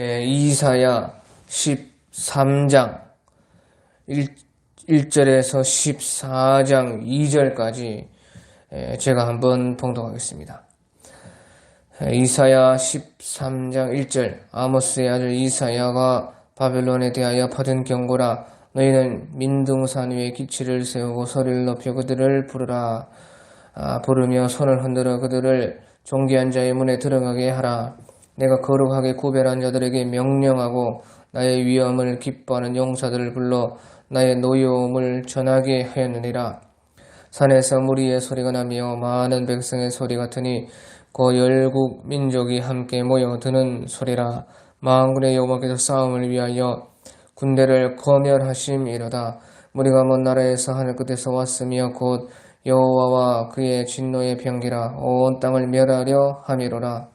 이사야 13장 1절에서 14장 2절까지 제가 한번 봉독하겠습니다. 이사야 13장 1절 아모스의 아들 이사야가 바벨론에 대하여 받은 경고라. 너희는 민둥산 위에 기치를 세우고 소리를 높여 그들을 부르라. 부르며 손을 흔들어 그들을 존귀한 자의 문에 들어가게 하라. 내가 거룩하게 구별한 자들에게 명령하고 나의 위엄을 기뻐하는 용사들을 불러 나의 노여움을 전하게 하였느니라. 산에서 무리의 소리가 나며 많은 백성의 소리 같으니 그 열국 민족이 함께 모여 드는 소리라. 만군의 여호와께서 싸움을 위하여 군대를 거멸하심이로다. 무리가 먼 나라에서 하늘 끝에서 왔으며 곧 여호와와 그의 진노의 병기라. 온 땅을 멸하려 함이로라.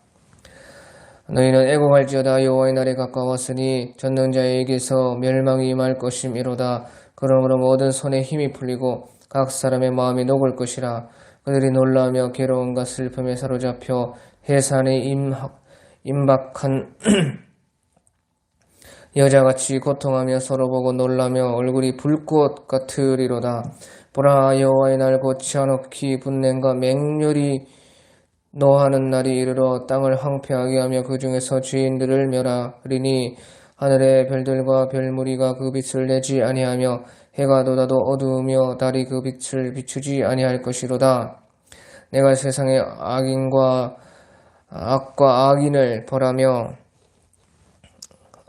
너희는 애곡할지어다. 여호와의 날이 가까웠으니 전능자에게서 멸망이 임할 것임이로다. 그러므로 모든 손에 힘이 풀리고 각 사람의 마음이 녹을 것이라. 그들이 놀라며 괴로움과 슬픔에 사로잡혀 해산에 임박한 여자같이 고통하며 서로 보고 놀라며 얼굴이 불꽃 같으리로다. 보라, 여호와의 날 곧 지한없이 분냄과 맹렬히 노하는 날이 이르러 땅을 황폐하게 하며 그 중에서 죄인들을 멸하리니 하늘의 별들과 별무리가 그 빛을 내지 아니하며 해가 돋아도 어두우며 달이 그 빛을 비추지 아니할 것이로다. 내가 세상의 악과 악인을 벌하며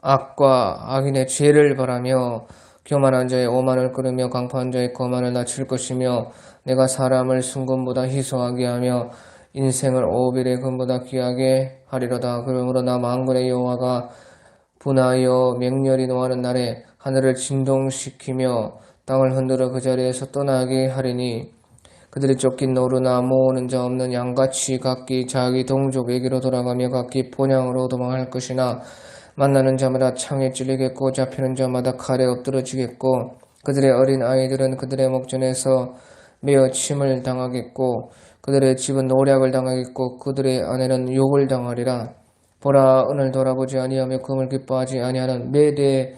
악과 악인의 죄를 벌하며 교만한 자의 오만을 끌으며 강포한 자의 거만을 낮출 것이며 내가 사람을 순금보다 희소하게 하며 인생을 오빌의 금보다 귀하게 하리로다. 그러므로 나 만군의 여호와가 분하여 맹렬히 노하는 날에 하늘을 진동시키며 땅을 흔들어 그 자리에서 떠나게 하리니 그들이 쫓긴 노루나 모으는 자 없는 양같이 각기 자기 동족에게로 돌아가며 각기 본향으로 도망할 것이나 만나는 자마다 창에 찔리겠고 잡히는 자마다 칼에 엎드러지겠고 그들의 어린 아이들은 그들의 목전에서 메어 침을 당하겠고 그들의 집은 노략을 당하겠고 그들의 아내는 욕을 당하리라. 보라, 은을 돌아보지 아니하며 금을 기뻐하지 아니하는 메대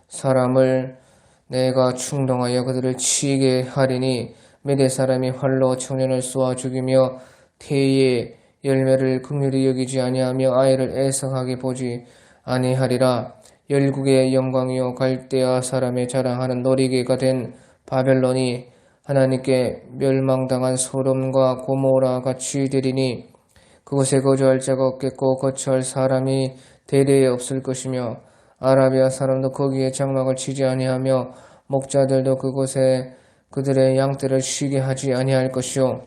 사람을 내가 충동하여 그들을 치게 하리니 메대 사람이 활로 청년을 쏘아 죽이며 태의 열매를 긍휼히 여기지 아니하며 아이를 애석하게 보지 아니하리라. 열국의 영광이요 갈대아 사람의 자랑하는 놀이개가 된 바벨론이 하나님께 멸망당한 소돔과 고모라 같이 되리니 그곳에 거주할 자가 없겠고 거처할 사람이 대대에 없을 것이며 아라비아 사람도 거기에 장막을 치지 아니하며 목자들도 그곳에 그들의 양떼를 쉬게 하지 아니할 것이요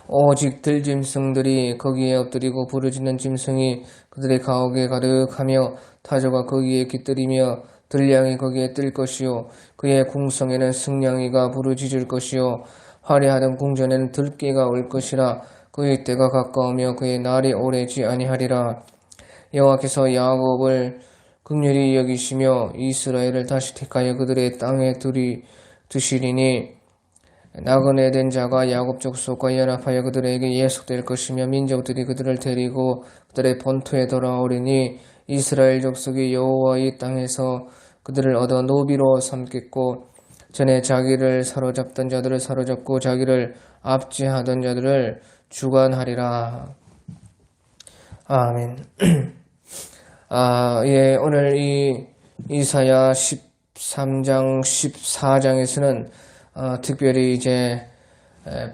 오직 들짐승들이 거기에 엎드리고 부르짖는 짐승이 그들의 가옥에 가득하며 타조가 거기에 깃들이며 들량이 거기에 뜰 것이요 그의 궁성에는 승냥이가 부르짖을 것이요 화려하던 궁전에는 들깨가 올 것이라. 그의 때가 가까우며 그의 날이 오래지 아니하리라. 여호와께서 야곱을 긍휼히 여기시며 이스라엘을 다시 택하여 그들의 땅에 두시리니 나그네 된 자가 야곱 족속과 연합하여 그들에게 예속될 것이며 민족들이 그들을 데리고 그들의 본토에 돌아오리니 이스라엘 족속이 여호와의 땅에서 그들을 얻어 노비로 삼겠고 전에 자기를 사로잡던 자들을 사로잡고 자기를 압제하던 자들을 주관하리라. 아멘. 오늘 이 이사야 13장 14장에서는 특별히 이제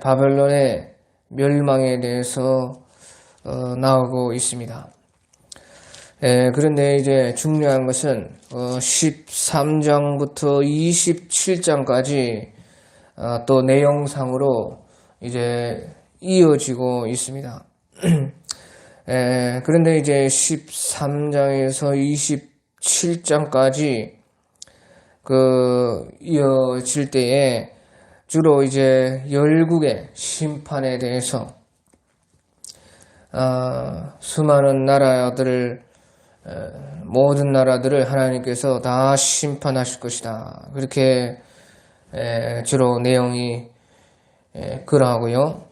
바벨론의 멸망에 대해서 나오고 있습니다. 그런데 이제 중요한 것은 13장부터 27장까지 또 내용상으로 이제 이어지고 있습니다. 그런데 이제 13장에서 27장까지 이어질 때에 주로 이제 열국의 심판에 대해서 수많은 나라들을 모든 나라들을 하나님께서 다 심판하실 것이다. 그렇게 주로 내용이 그러하고요.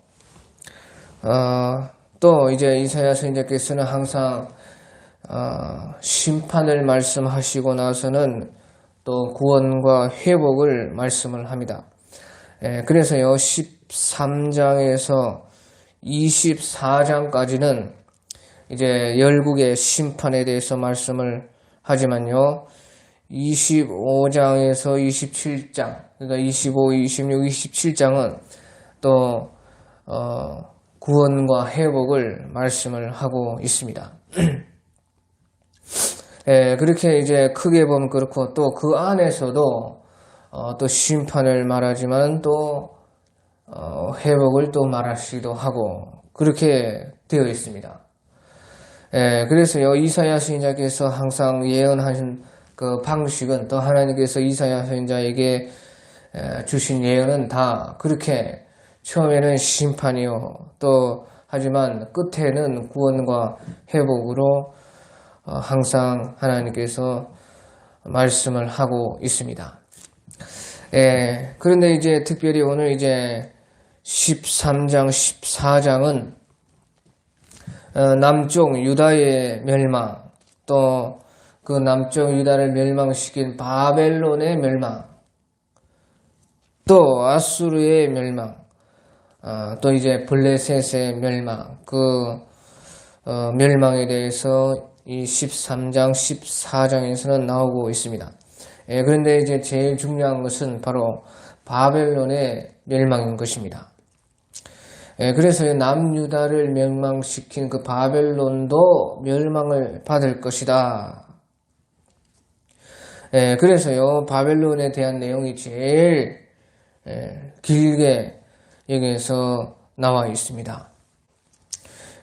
또 이제 이사야 선지자께서는 항상 심판을 말씀하시고 나서는 또 구원과 회복을 말씀을 합니다. 그래서요 13장에서 24장까지는 이제 열국의 심판에 대해서 말씀을 하지만요 25장에서 27장 그러니까 25, 26, 27장은 또 구원과 회복을 말씀을 하고 있습니다. 그렇게 이제 크게 보면 그렇고 또 그 안에서도 또 심판을 말하지만 또 회복을 또 말하시기도 하고 그렇게 되어 있습니다. 그래서요 이사야 선지자께서 항상 예언하신 그 방식은 또 하나님께서 이사야 선지자에게 주신 예언은 다 그렇게 처음에는 심판이요 또 하지만 끝에는 구원과 회복으로 항상 하나님께서 말씀을 하고 있습니다. 그런데 이제 특별히 오늘 이제 13장, 14장은 남쪽 유다의 멸망, 또 그 남쪽 유다를 멸망시킨 바벨론의 멸망, 또 아수르의 멸망, 또 이제 블레셋의 멸망, 그 멸망에 대해서 이 13장, 14장에서는 나오고 있습니다. 그런데 이제 제일 중요한 것은 바로 바벨론의 멸망인 것입니다. 그래서 남유다를 멸망시킨 그 바벨론도 멸망을 받을 것이다. 그래서요 바벨론에 대한 내용이 제일 길게 여기에서 나와 있습니다.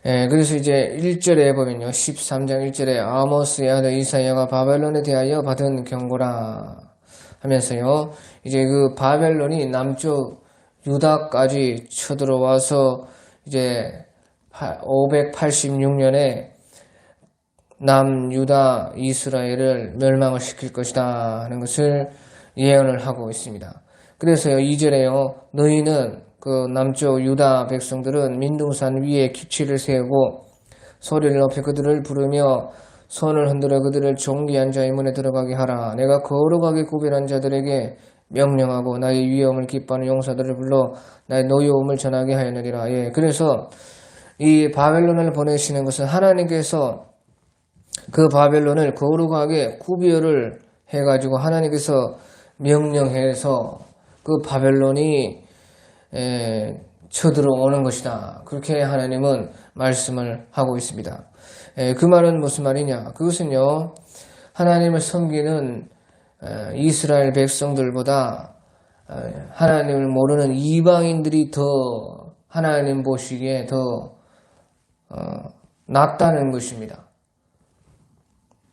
그래서 이제 1절에 보면요 13장 1절에 아모스의 아들 이사야가 바벨론에 대하여 받은 경고라 하면서요 이제 그 바벨론이 남쪽 유다까지 쳐들어와서 이제 586년에 남유다 이스라엘을 멸망을 시킬 것이다 하는 것을 예언을 하고 있습니다. 그래서요 2절에요 너희는 그 남쪽 유다 백성들은 민둥산 위에 기치를 세우고 소리를 높여 그들을 부르며 손을 흔들어 그들을 존귀한 자의 문에 들어가게 하라. 내가 거룩하게 구별한 자들에게 명령하고 나의 위엄을 기뻐하는 용사들을 불러 나의 노여움을 전하게 하였느니라. 그래서 이 바벨론을 보내시는 것은 하나님께서 그 바벨론을 거룩하게 구별을 해가지고 하나님께서 명령해서 그 바벨론이 쳐들어오는 것이다. 그렇게 하나님은 말씀을 하고 있습니다. 그 말은 무슨 말이냐? 그것은요, 하나님을 섬기는 이스라엘 백성들보다 하나님을 모르는 이방인들이 더 하나님 보시기에 더 낫다는 것입니다.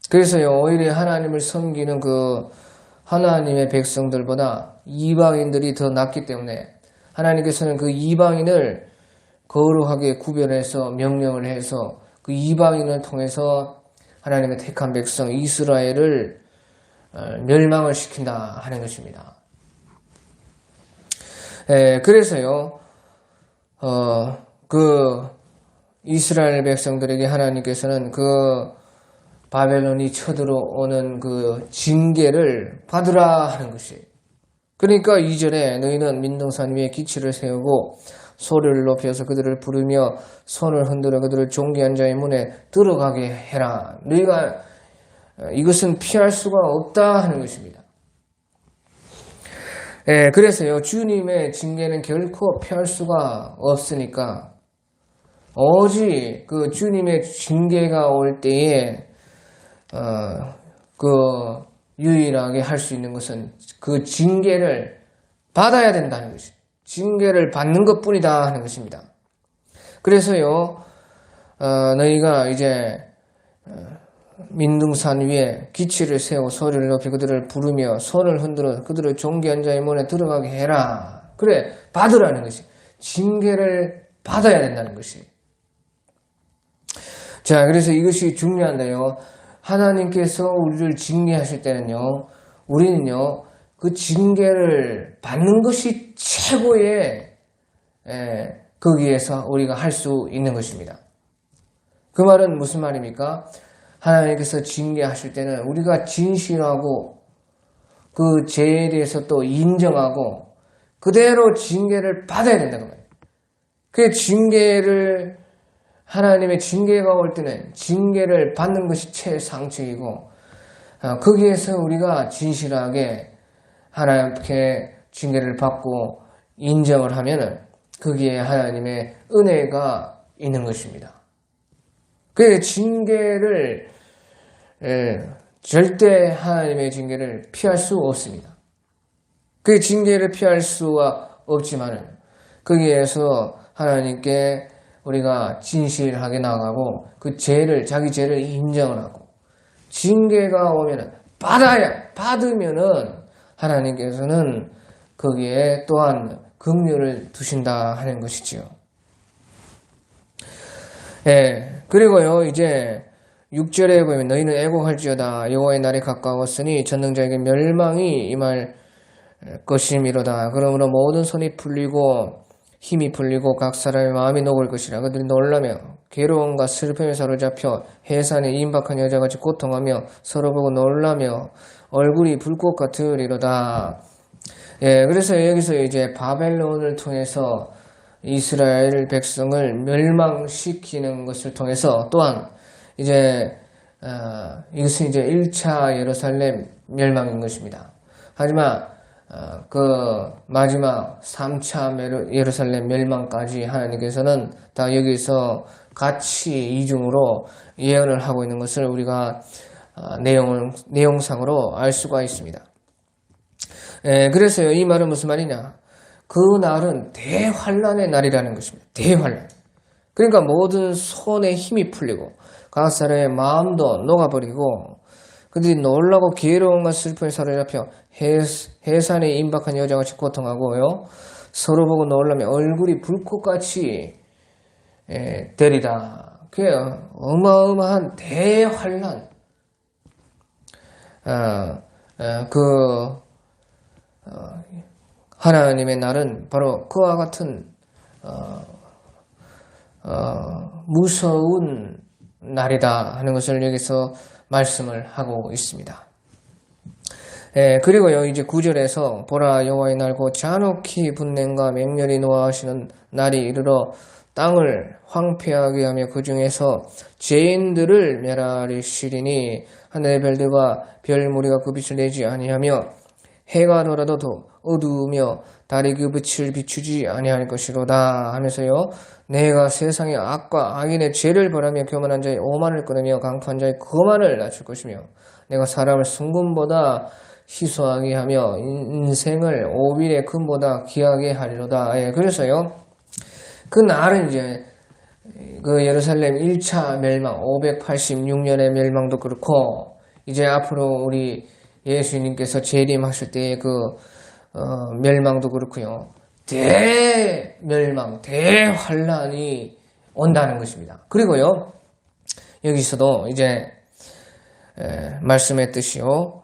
그래서요, 오히려 하나님을 섬기는 그 하나님의 백성들보다 이방인들이 더 낫기 때문에 하나님께서는 그 이방인을 거룩하게 구별해서 명령을 해서 그 이방인을 통해서 하나님의 택한 백성 이스라엘을 멸망을 시킨다 하는 것입니다. 그래서요, 그 이스라엘 백성들에게 하나님께서는 그 바벨론이 쳐들어오는 그 징계를 받으라 하는 것이. 그러니까 2절에 너희는 민둥산 위에 기치를 세우고 소리를 높여서 그들을 부르며 손을 흔들어 그들을 존귀한 자의 문에 들어가게 해라. 너희가 이것은 피할 수가 없다 하는 것입니다. 그래서요, 주님의 징계는 결코 피할 수가 없으니까 오직 그 주님의 징계가 올 때에 그 유일하게 할 수 있는 것은 그 징계를 받아야 된다는 것입니다. 징계를 받는 것뿐이다 하는 것입니다. 그래서요, 너희가 이제 민둥산 위에 기치를 세우고 소리를 높여 그들을 부르며 손을 흔들어 그들을 존귀한 자의 문에 들어가게 해라. 그래, 받으라는 것이. 징계를 받아야 된다는 것이. 자, 그래서 이것이 중요한데요. 하나님께서 우리를 징계하실 때는요, 우리는요, 그 징계를 받는 것이 최고의, 거기에서 우리가 할 수 있는 것입니다. 그 말은 무슨 말입니까? 하나님께서 징계하실 때는 우리가 진실하고 그 죄에 대해서 또 인정하고 그대로 징계를 받아야 된다는 거예요. 그 징계를 하나님의 징계가 올 때는 징계를 받는 것이 최상책이고 거기에서 우리가 진실하게 하나님께 징계를 받고 인정을 하면은 거기에 하나님의 은혜가 있는 것입니다. 그 징계를 절대 하나님의 징계를 피할 수 없습니다. 그 징계를 피할 수가 없지만은 거기에서 하나님께 우리가 진실하게 나가고 그 죄를 자기 죄를 인정을 하고 징계가 오면은 받으면은 하나님께서는 거기에 또한 긍휼을 두신다 하는 것이지요. 그리고요 이제 6절에 보면 너희는 애곡할지어다 여호와의 날이 가까웠으니 전능자에게 멸망이 임할 것이미로다. 그러므로 모든 손이 풀리고 힘이 풀리고 각 사람의 마음이 녹을 것이라. 그들이 놀라며 괴로움과 슬픔에 사로잡혀 해산에 임박한 여자같이 고통하며 서로 보고 놀라며 얼굴이 불꽃 같으리로다. 그래서 여기서 이제 바벨론을 통해서 이스라엘 백성을 멸망시키는 것을 통해서 또한 이제 이것은 이제 1차 예루살렘 멸망인 것입니다. 하지만 그 마지막 3차 예루살렘 멸망까지 하나님께서는 다 여기서 같이 이중으로 예언을 하고 있는 것을 우리가 내용상으로 알 수가 있습니다. 그래서요 이 말은 무슨 말이냐? 그 날은 대환란의 날이라는 것입니다. 대환란. 그러니까 모든 손에 힘이 풀리고 각 사람의 마음도 녹아버리고 그들이 놀라고 괴로움과 슬픔에 사로잡혀 해산에 임박한 여자같이 고통하고요. 서로 보고 놀라며 얼굴이 불꽃같이 되리다. 그게 어마어마한 대환란. 하나님의 날은 바로 그와 같은 무서운 날이다 하는 것을 여기서 말씀을 하고 있습니다. 그리고요 이제 9절에서 보라 여호와의 날 곧 잔혹히 분냄과 맹렬히 노하시는 날이 이르러 땅을 황폐하게 하며 그 중에서 죄인들을 멸하리시리니 하늘의 별들과 별 무리가 그 빛을 내지 아니하며 해가 돌아도 어두우며 달이 그 빛을 비추지 아니할 것이로다 하면서요 내가 세상의 악과 악인의 죄를 벌하며 교만한 자의 오만을 끊으며 강포한 자의 거만을 낮출 것이며 내가 사람을 순금보다 희소하게 하며 인생을 오빌의 금보다 귀하게 하리로다. 그래서요 그 날은 이제 그 예루살렘 1차 멸망 586년의 멸망도 그렇고 이제 앞으로 우리 예수님께서 재림하실 때의 그 멸망도 그렇고요. 대멸망, 대환란이 온다는 것입니다. 그리고요, 여기서도 이제 말씀했듯이요.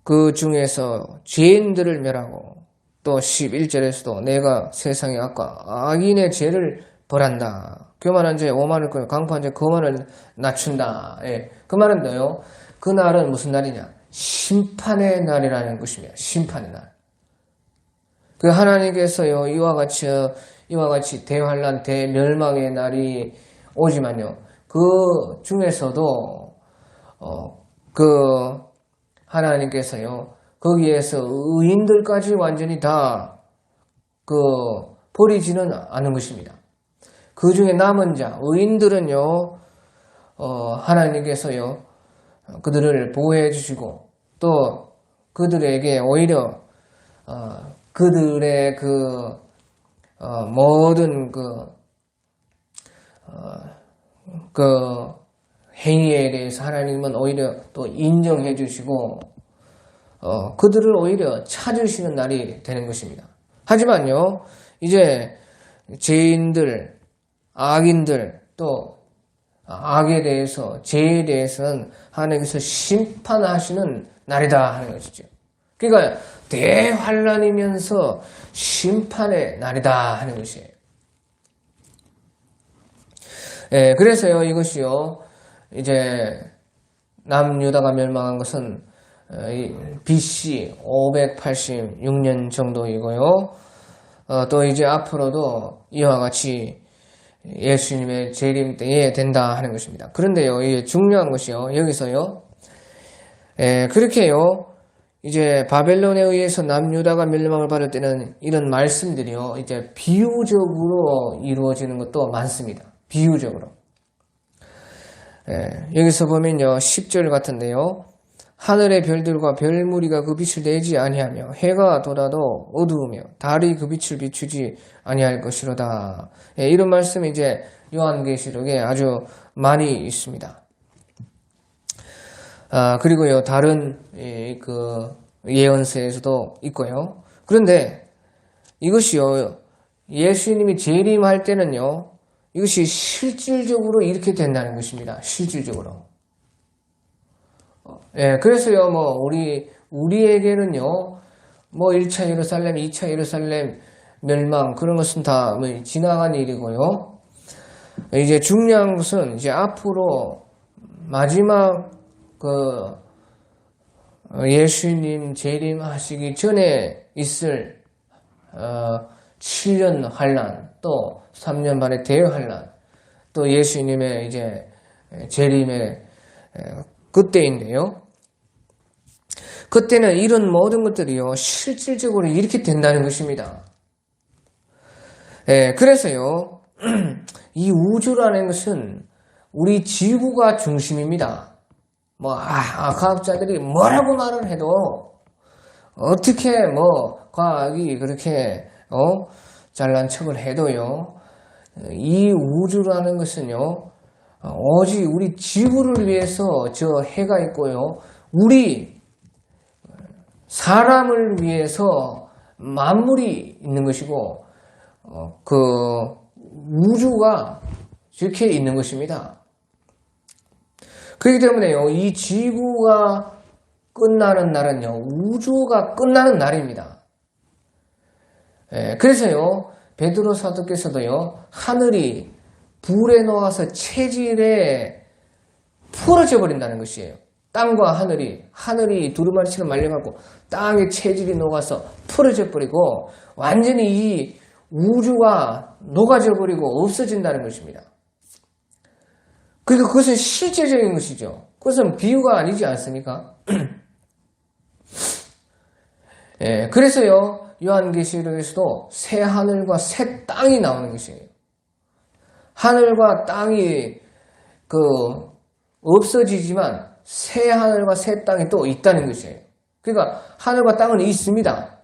그 중에서 죄인들을 멸하고 또 11절에서도 내가 세상의 악과 악인의 죄를 벌한다. 교만한 자의 오만을 끊고 강포한 자의 거만을 낮춘다. 그 말은요. 그 날은 무슨 날이냐? 심판의 날이라는 것입니다. 심판의 날. 그 하나님께서요 이와 같이 대환란 대멸망의 날이 오지만요. 그 중에서도 그 하나님께서요 거기에서 의인들까지 완전히 다 버리지는 않은 것입니다. 그 중에 남은 자 의인들은요 하나님께서요 그들을 보호해 주시고 또 그들에게 오히려 그들의 모든 행위에 대해서 하나님은 오히려 또 인정해 주시고 그들을 오히려 찾으시는 날이 되는 것입니다. 하지만요 이제 죄인들, 악인들 또 악에 대해서 죄에 대해서는 하나님께서 심판하시는 날이다 하는 것이죠. 그러니까 대환란이면서 심판의 날이다 하는 것이에요. 그래서요 이것이요 이제 남유다가 멸망한 것은 BC 586년 정도이고요. 또 이제 앞으로도 이와 같이 예수님의 재림 때에 된다 하는 것입니다. 그런데요, 이게 중요한 것이요, 여기서요, 그렇게요, 이제 바벨론에 의해서 남유다가 멸망을 받을 때는 이런 말씀들이요, 이제 비유적으로 이루어지는 것도 많습니다. 비유적으로. 여기서 보면요, 10절 같은데요, 하늘의 별들과 별무리가 그 빛을 내지 아니하며 해가 돋아도 어두우며 달이 그 빛을 비추지 아니할 것이로다. 이런 말씀이 이제 요한계시록에 아주 많이 있습니다. 그리고요, 다른 그 예언서에서도 있고요. 그런데 이것이요, 예수님이 재림할 때는요, 이것이 실질적으로 이렇게 된다는 것입니다. 실질적으로. 그래서요, 우리에게는요, 1차 예루살렘, 2차 예루살렘 멸망, 그런 것은 다 지나간 일이고요. 이제 중요한 것은 이제 앞으로 마지막 예수님 재림하시기 전에 있을 7년 환란, 또 3년 반의 대환란, 또 예수님의 이제 재림의 그때인데요. 그때는 이런 모든 것들이요, 실질적으로 이렇게 된다는 것입니다. 그래서요, 이 우주라는 것은 우리 지구가 중심입니다. 과학자들이 뭐라고 말을 해도, 어떻게 과학이 그렇게, 잘난 척을 해도요, 이 우주라는 것은요, 오직 우리 지구를 위해서 저 해가 있고요, 우리 사람을 위해서 만물이 있는 것이고, 그 우주가 이렇게 있는 것입니다. 그렇기 때문에요, 이 지구가 끝나는 날은요, 우주가 끝나는 날입니다. 그래서요, 베드로 사도께서도요, 하늘이 불에 녹아서 체질에 풀어져 버린다는 것이에요. 땅과 하늘이 두루마리처럼 말려갖고 땅의 체질이 녹아서 풀어져 버리고 완전히 이 우주가 녹아져 버리고 없어진다는 것입니다. 그러니까 그것은 실제적인 것이죠. 그것은 비유가 아니지 않습니까? 그래서요, 요한계시록에서도 새 하늘과 새 땅이 나오는 것이에요. 하늘과 땅이 없어지지만 새 하늘과 새 땅이 또 있다는 것이에요. 그러니까 하늘과 땅은 있습니다.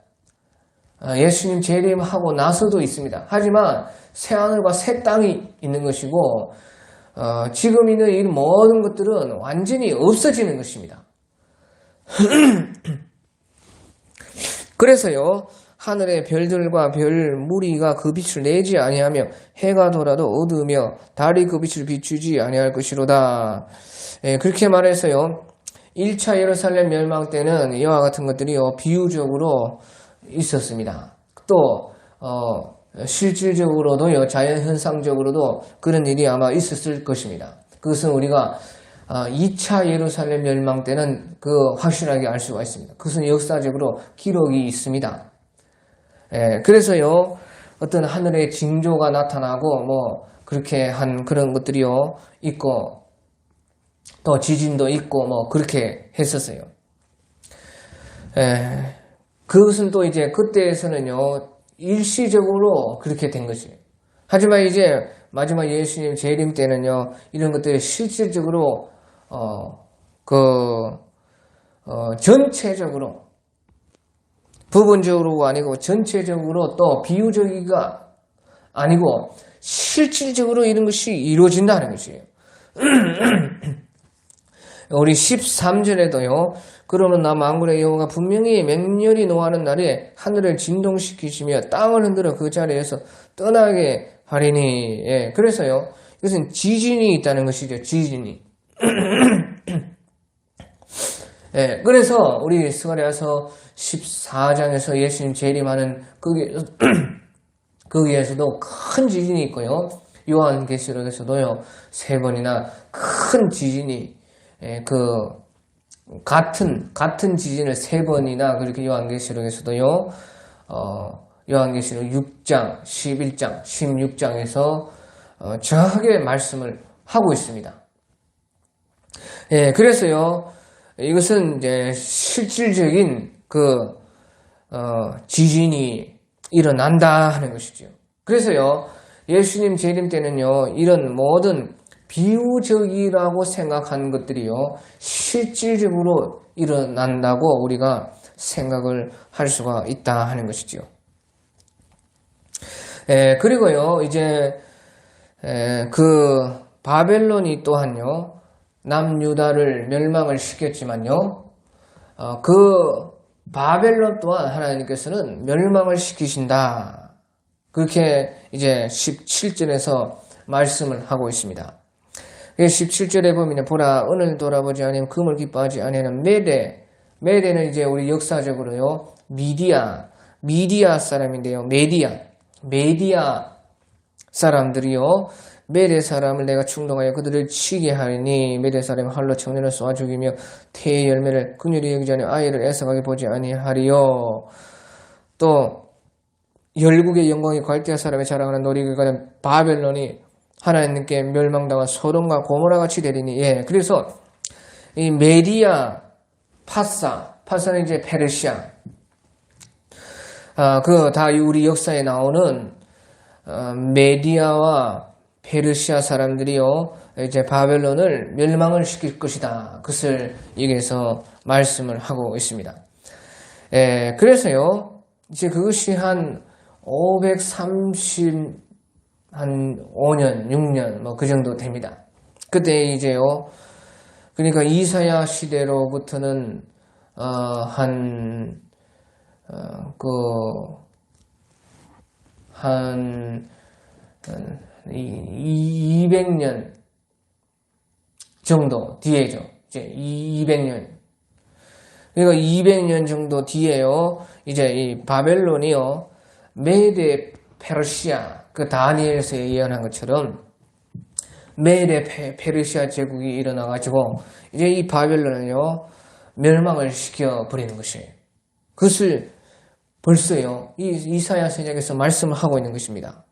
예수님 재림하고 나서도 있습니다. 하지만 새 하늘과 새 땅이 있는 것이고, 지금 있는 이 모든 것들은 완전히 없어지는 것입니다. 그래서요, 하늘의 별들과 별 무리가 그 빛을 내지 아니하며 해가 돌아도 어두우며 달이 그 빛을 비추지 아니할 것이로다. 그렇게 말해서요, 1차 예루살렘 멸망 때는 이와 같은 것들이 비유적으로 있었습니다. 또 실질적으로도요, 자연현상적으로도 그런 일이 아마 있었을 것입니다. 그것은 우리가 2차 예루살렘 멸망 때는 확실하게 알 수가 있습니다. 그것은 역사적으로 기록이 있습니다. 그래서요, 어떤 하늘의 징조가 나타나고 그렇게 한 그런 것들이요 있고, 또 지진도 있고 그렇게 했었어요. 그것은 또 이제 그때에서는요, 일시적으로 그렇게 된 것이에요. 하지만 이제 마지막 예수님 재림 때는요, 이런 것들이 실질적으로 전체적으로, 부분적으로가 아니고 전체적으로, 또 비유적이가 아니고 실질적으로 이런 것이 이루어진다는 것이에요. 우리 13절에도요, 그러면 나 만군의 여호와가 분명히 맹렬히 노하는 날에 하늘을 진동시키시며 땅을 흔들어 그 자리에서 떠나게 하리니. 그래서요, 이것은 지진이 있다는 것이죠. 지진이. 그래서 우리 스가랴서 14장에서 예수님 재림하는 거기에서도 큰 지진이 있고요, 요한계시록에서도요, 3번이나 큰 지진이, 같은 지진을 3번이나 그렇게 요한계시록에서도요, 요한계시록 6장, 11장, 16장에서 정확하게 말씀을 하고 있습니다. 그래서요, 이것은 이제 실질적인 지진이 일어난다 하는 것이죠. 그래서요, 예수님 재림 때는요, 이런 모든 비유적이라고 생각한 것들이요, 실질적으로 일어난다고 우리가 생각을 할 수가 있다 하는 것이죠. 그리고요, 이제, 바벨론이 또한요, 남유다를 멸망을 시켰지만요, 바벨론 또한 하나님께서는 멸망을 시키신다. 그렇게 이제 17절에서 말씀을 하고 있습니다. 17절에 보면, 보라, 은을 돌아보지 아니면 금을 기뻐하지 아니하는 메대는 이제 우리 역사적으로요, 미디아 사람인데요, 메디아 사람들이요, 메대 사람을 내가 충동하여 그들을 치게 하리니 메대 사람이 활로 청년을 쏘아 죽이며 태의 열매를 긍휼히 여기지 아니하여 아이를 애석하게 보지 아니하리요. 또 열국의 영광이 갈대아 사람의 자랑하는 놀이기가는 바벨론이 하나님께 멸망당한 소돔과 고모라 같이 되리니. 그래서 이 메디아 파사는 이제 페르시아, 다 우리 역사에 나오는 메디아와 페르시아 사람들이요, 이제 바벨론을 멸망을 시킬 것이다. 그것을 여기에서 말씀을 하고 있습니다. 그래서요, 이제 그것이 한 530, 한 5년, 6년, 뭐 그 정도 됩니다. 그때 이제요, 그러니까 이사야 시대로부터는, 200년 정도 뒤에죠. 이제 200년. 그러니까 200년 정도 뒤에요. 이제 이 바벨론이요, 메데 페르시아, 다니엘서에 예언한 것처럼 메데 페르시아 제국이 일어나가지고 이제 이 바벨론을요, 멸망을 시켜버리는 것이에요. 그것을 벌써요, 이사야 선지자께서 말씀을 하고 있는 것입니다.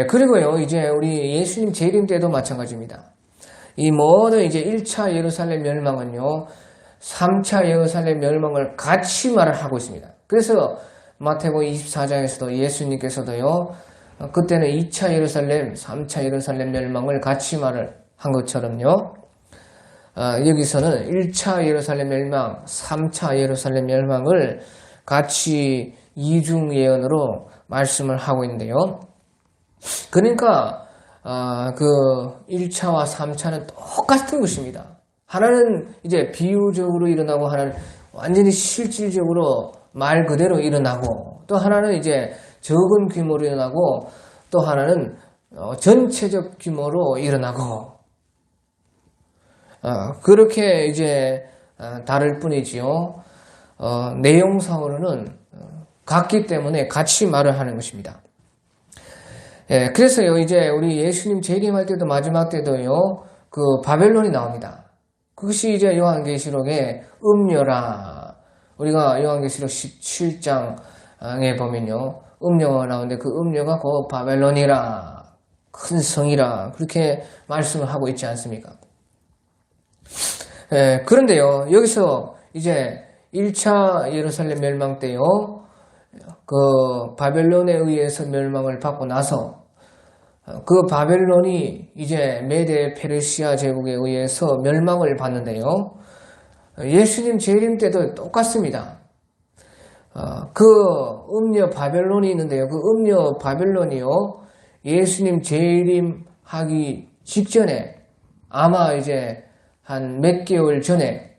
그리고요, 이제 우리 예수님 재림 때도 마찬가지입니다. 이 모든 이제 1차 예루살렘 멸망은요, 3차 예루살렘 멸망을 같이 말을 하고 있습니다. 그래서 마태복음 24장에서도 예수님께서도요, 그때는 2차 예루살렘, 3차 예루살렘 멸망을 같이 말을 한 것처럼요, 여기서는 1차 예루살렘 멸망, 3차 예루살렘 멸망을 같이 이중 예언으로 말씀을 하고 있는데요. 그러니까 1차와 3차는 똑같은 것입니다. 하나는 이제 비유적으로 일어나고, 하나는 완전히 실질적으로 말 그대로 일어나고, 또 하나는 이제 적은 규모로 일어나고, 또 하나는 전체적 규모로 일어나고, 그렇게 이제 다를 뿐이지요. 내용상으로는 같기 때문에 같이 말을 하는 것입니다. 그래서요, 이제 우리 예수님 재림할 때도 마지막 때도요, 바벨론이 나옵니다. 그것이 이제 요한계시록의 음녀라. 우리가 요한계시록 17장에 보면요, 음녀가 나오는데 그 음녀가 곧 바벨론이라, 큰 성이라, 그렇게 말씀을 하고 있지 않습니까? 그런데요, 여기서 이제 1차 예루살렘 멸망 때요, 바벨론에 의해서 멸망을 받고 나서 바벨론이 이제 메데 페르시아 제국에 의해서 멸망을 받는데요, 예수님 재림 때도 똑같습니다. 음녀 바벨론이 있는데요, 음녀 바벨론이요, 예수님 재림하기 직전에, 아마 이제 한 몇 개월 전에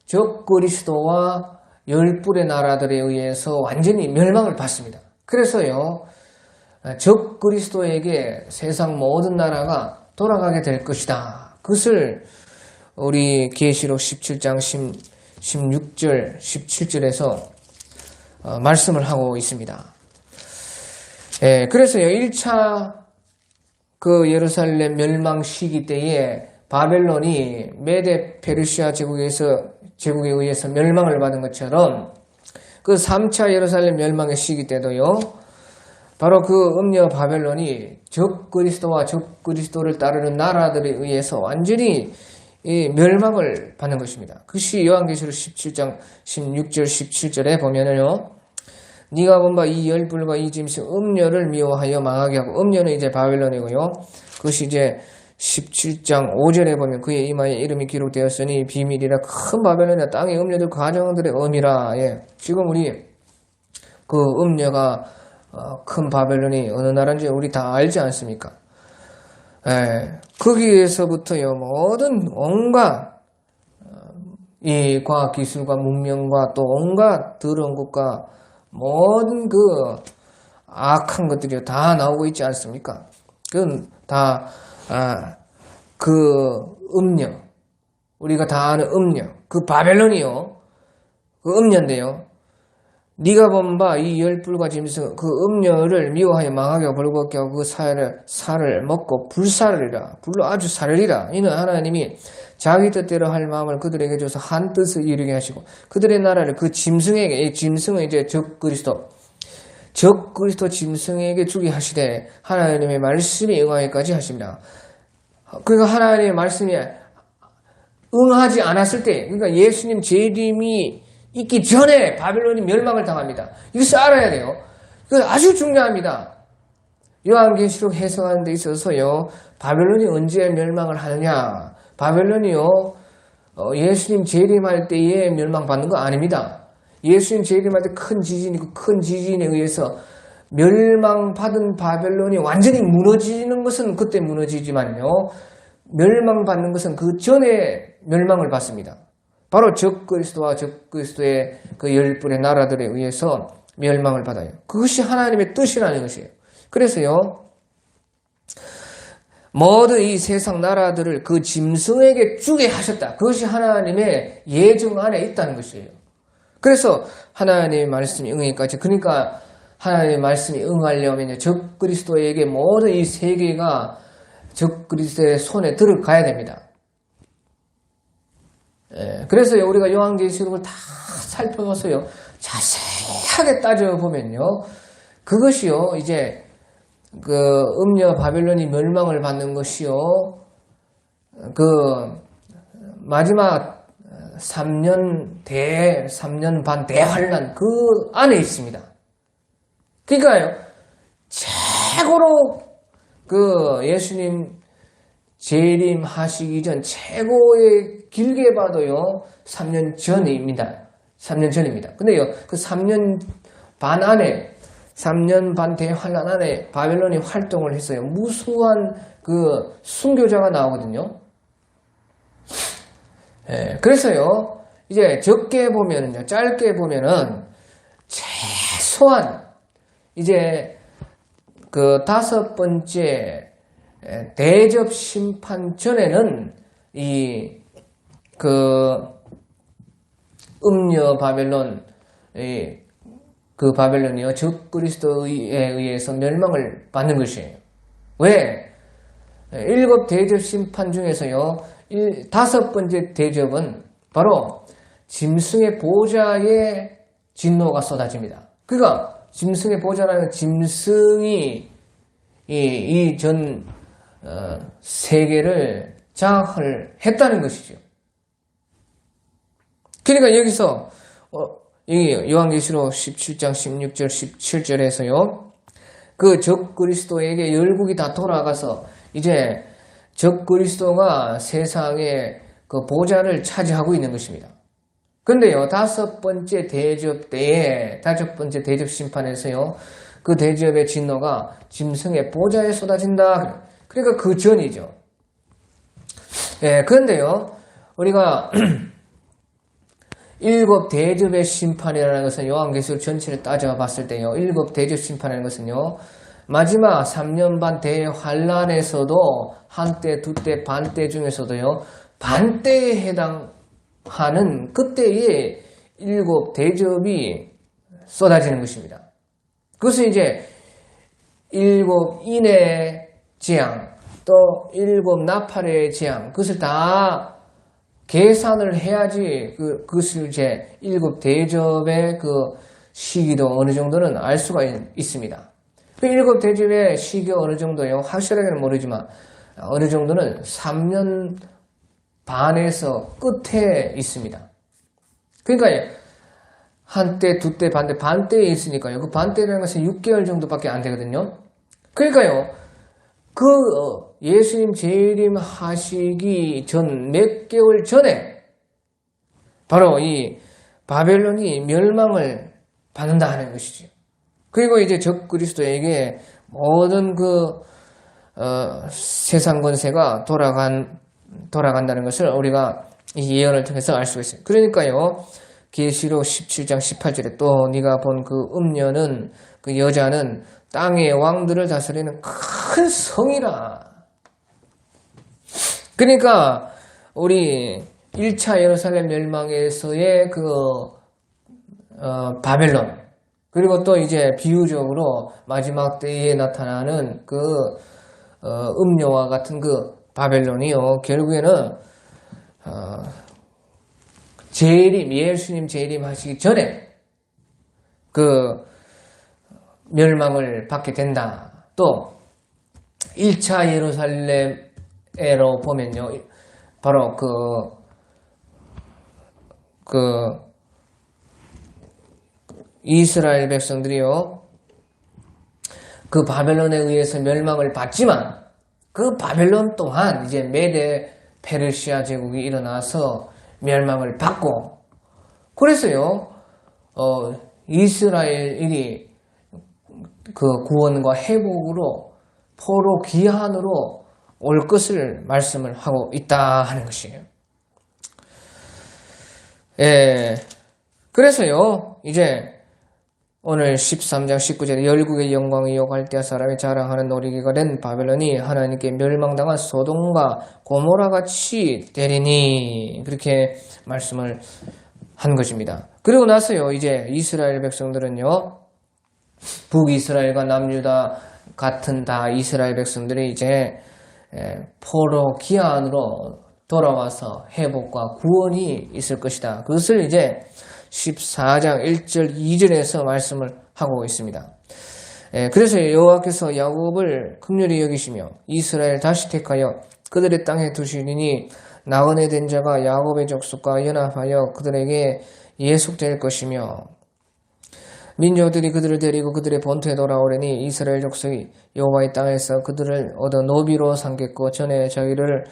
적그리스도와 열불의 나라들에 의해서 완전히 멸망을 받습니다. 그래서요, 적그리스도에게 세상 모든 나라가 돌아가게 될 것이다. 그것을 우리 계시록 17장 16절, 17절에서 말씀을 하고 있습니다. 예, 그래서요, 1차 그 예루살렘 멸망 시기 때에 바벨론이 메데 페르시아 제국에 의해서 멸망을 받은 것처럼 그 3차 예루살렘 멸망의 시기 때도요, 바로 그 음녀 바벨론이 적그리스도와 적그리스도를 따르는 나라들에 의해서 완전히 이 멸망을 받는 것입니다. 그것이 요한계시록 17장 16절 17절에 보면은요, 네가 본 바 이 열불과 이 짐승 음녀를 미워하여 망하게 하고, 음녀는 이제 바벨론이고요. 그것이 이제 17장 5절에 보면 그의 이마에 이름이 기록되었으니 비밀이라 큰 바벨론이라 땅의 음녀들 가정들의 음이라. 예. 지금 우리 그 음녀가 큰 바벨론이 어느 나라인지 우리 다 알지 않습니까? 예. 거기에서부터요, 모든 온갖 이 과학기술과 문명과 또 온갖 더러운 것과 모든 그 악한 것들이 다 나오고 있지 않습니까? 그건 다 그 음녀, 우리가 다 아는 음녀, 그 바벨론이요, 그 음녀인데요, 네가 본 바 이 열불과 짐승 그 음녀를 미워하여 망하게 벌겋게 하고 그 살을 먹고 불사르리라, 불로 아주 사르리라. 이는 하나님이 자기 뜻대로 할 마음을 그들에게 줘서 한 뜻을 이루게 하시고 그들의 나라를 그 짐승에게, 이 짐승은 이제 적그리스도 짐승에게 주게 하시되 하나님의 말씀이 응하기까지 하십니다. 그러니까 하나님의 말씀이 응하지 않았을 때, 그러니까 예수님 재림이 있기 전에 바벨론이 멸망을 당합니다. 이것을 알아야 돼요. 이거 아주 중요합니다. 요한계시록 해석하는 데 있어서요, 바벨론이 언제 멸망을 하느냐, 바벨론이요, 예수님 재림할 때에 멸망받는 거 아닙니다. 예수님 재림할 때 큰 지진이 있고 큰 지진에 의해서 멸망받은 바벨론이 완전히 무너지는 것은 그때 무너지지만요, 멸망받는 것은 그 전에 멸망을 받습니다. 바로 적그리스도와 적그리스도의 그 열불의 나라들에 의해서 멸망을 받아요. 그것이 하나님의 뜻이라는 것이에요. 그래서요, 모든 이 세상 나라들을 그 짐승에게 주게 하셨다. 그것이 하나님의 예정 안에 있다는 것이에요. 그래서 하나님의 말씀이 응하기까지, 그러니까 하나님의 말씀이 응하려면 적그리스도에게 모든 이 세계가 적그리스도의 손에 들어가야 됩니다. 그래서 우리가 요한계시록을 다 살펴봐서요, 자세하게 따져보면요, 그것이요, 이제 그 음녀 바벨론이 멸망을 받는 것이요, 그 마지막 3년 반 대환란 그 안에 있습니다. 그러니까요, 최고로 그 예수님 재림하시기 전 최고의 길게 봐도요, 3년 전입니다. 3년 전입니다. 근데요, 그 3년 반 안에, 3년 반 대환란 안에 바벨론이 활동을 했어요. 무수한 그 순교자가 나오거든요. 그래서요, 이제 적게 보면은요, 짧게 보면은 최소한 이제 그 5번째 대접 심판 전에는 이 그 음녀 바벨론, 그 바벨론이요, 적그리스도에 의해서 멸망을 받는 것이에요. 왜? 7 대접 심판 중에서요, 5번째 대접은 바로 짐승의 보좌에 진노가 쏟아집니다. 그러니까 짐승의 보좌라는 짐승이 이 전 세계를 장악을 했다는 것이죠. 그러니까 여기서 요한계시록 17장 16절 17절에서요, 그 적그리스도에게 열국이 다 돌아가서 이제 적그리스도가 세상의 그 보좌를 차지하고 있는 것입니다. 그런데요, 5번째 대접 때에, 5번째 대접 심판에서요, 그 대접의 진노가 짐승의 보좌에 쏟아진다. 그러니까 그 전이죠. 그런데요, 우리가 7 대접의 심판이라는 것은 요한계시록 전체를 따져봤을 때요, 7 대접 심판이라는 것은요, 마지막 3년 반 대환란에서도 한때, 두때, 반때 중에서도요, 반때에 해당하는 그때의 7 대접이 쏟아지는 것입니다. 그것은 이제 일곱 인의 재앙, 또 일곱 나팔의 재앙, 그것을 다 계산을 해야지 그것을 이제 일곱 대접의 그 시기도 어느 정도는 알 수가 있습니다. 그 일곱 대접의 시기가 어느 정도요? 확실하게는 모르지만 어느 정도는 3년 반에서 끝에 있습니다. 그러니까 한때, 두때, 반때에 있으니까요. 그 반때라는 것은 6개월 정도밖에 안 되거든요. 그러니까요. 그 예수님 재림 하시기 전 몇 개월 전에 바로 이 바벨론이 멸망을 받는다 하는 것이죠. 그리고 이제 적 그리스도에게 모든 세상 권세가 돌아간다는 것을 우리가 이 예언을 통해서 알 수가 있어요. 그러니까요. 계시록 17장 18절에 또 네가 본 그 음녀는 그 여자는 땅의 왕들을 다스리는 큰 성이라. 그러니까 우리 1차 예루살렘 멸망에서의 바벨론, 그리고 또 이제 비유적으로 마지막 때에 나타나는 음녀와 같은 바벨론이요, 결국에는 예수님 재림하시기 전에 멸망을 받게 된다. 또 1차 예루살렘으로 보면요, 바로 이스라엘 백성들이요, 그 바벨론에 의해서 멸망을 받지만 그 바벨론 또한 이제 메데 페르시아 제국이 일어나서 멸망을 받고, 그래서요 이스라엘이 그 구원과 회복으로 포로 귀환으로 올 것을 말씀을 하고 있다 하는 것이에요. 그래서요 이제 오늘 13장 19절에 열국의 영광이요 갈대아 사람이 자랑하는 놀이기가 된 바벨론이 하나님께 멸망당한 소돔과 고모라같이 되리니, 그렇게 말씀을 한 것입니다. 그리고 나서요 이제 이스라엘 백성들은요, 북이스라엘과 남유다 같은 다 이스라엘 백성들이 이제 포로 귀환으로 돌아와서 회복과 구원이 있을 것이다. 그것을 이제 14장 1절 2절에서 말씀을 하고 있습니다. 그래서 여호와께서 야곱을 긍휼히 여기시며 이스라엘 다시 택하여 그들의 땅에 두시리니 나그네 된 자가 야곱의 족속과 연합하여 그들에게 예속될 것이며 민족들이 그들을 데리고 그들의 본토에 돌아오려니 이스라엘 족속이 여호와의 땅에서 그들을 얻어 노비로 삼겠고 전에 자기를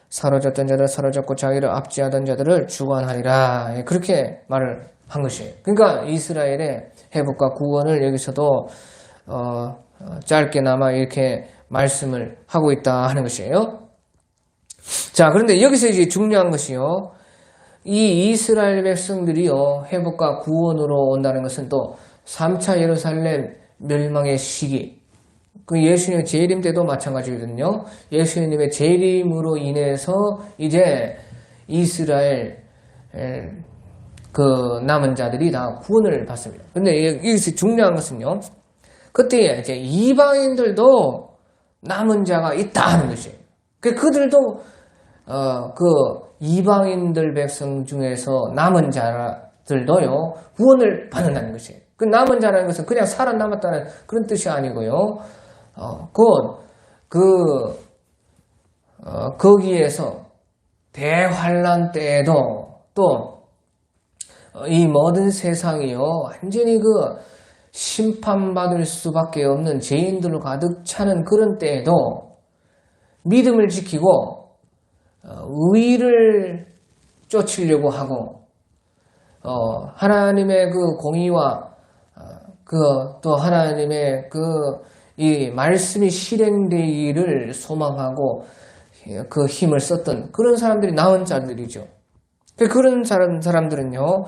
사로잡던 자들 사로잡고 자기를 압제하던 자들을 주관하리라. 그렇게 말을 한 것이에요. 그러니까 이스라엘의 회복과 구원을 여기서도 짧게나마 이렇게 말씀을 하고 있다 하는 것이에요. 자, 그런데 여기서 이제 중요한 것이요, 이 이스라엘 백성들이요 회복과 구원으로 온다는 것은 또 3차 예루살렘 멸망의 시기, 그 예수님의 재림 때도 마찬가지거든요. 예수님의 재림으로 인해서 이제 이스라엘 남은 자들이 다 구원을 받습니다. 근데 여기서 중요한 것은요, 그때 이제 이방인들도 남은 자가 있다 하는 것이에요. 그들도 이방인들 백성 중에서 남은 자들도요 구원을 받는다는 것이에요. 그 남은 자라는 것은 그냥 살아남았다는 그런 뜻이 아니고요, 거기에서 대환란 때에도 또 이 모든 세상이요 완전히 심판받을 수밖에 없는 죄인들로 가득 차는 그런 때에도 믿음을 지키고 의를 쫓으려고 하고 하나님의 공의와 또 하나님의 이 말씀이 실행되기를 소망하고 그 힘을 썼던 그런 사람들이 남은 자들이죠. 그런 사람들은요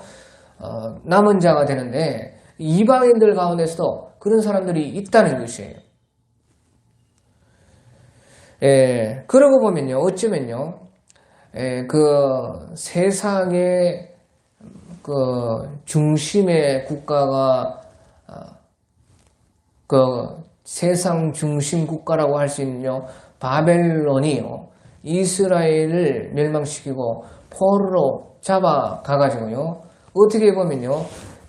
남은 자가 되는데, 이방인들 가운데서도 그런 사람들이 있다는 것이에요. 그러고 보면요, 어쩌면요 세상의 중심의 국가가 세상 중심 국가라고 할 수 있는 바벨론이요. 이스라엘을 멸망시키고 포로로 잡아가가지고요. 어떻게 보면요.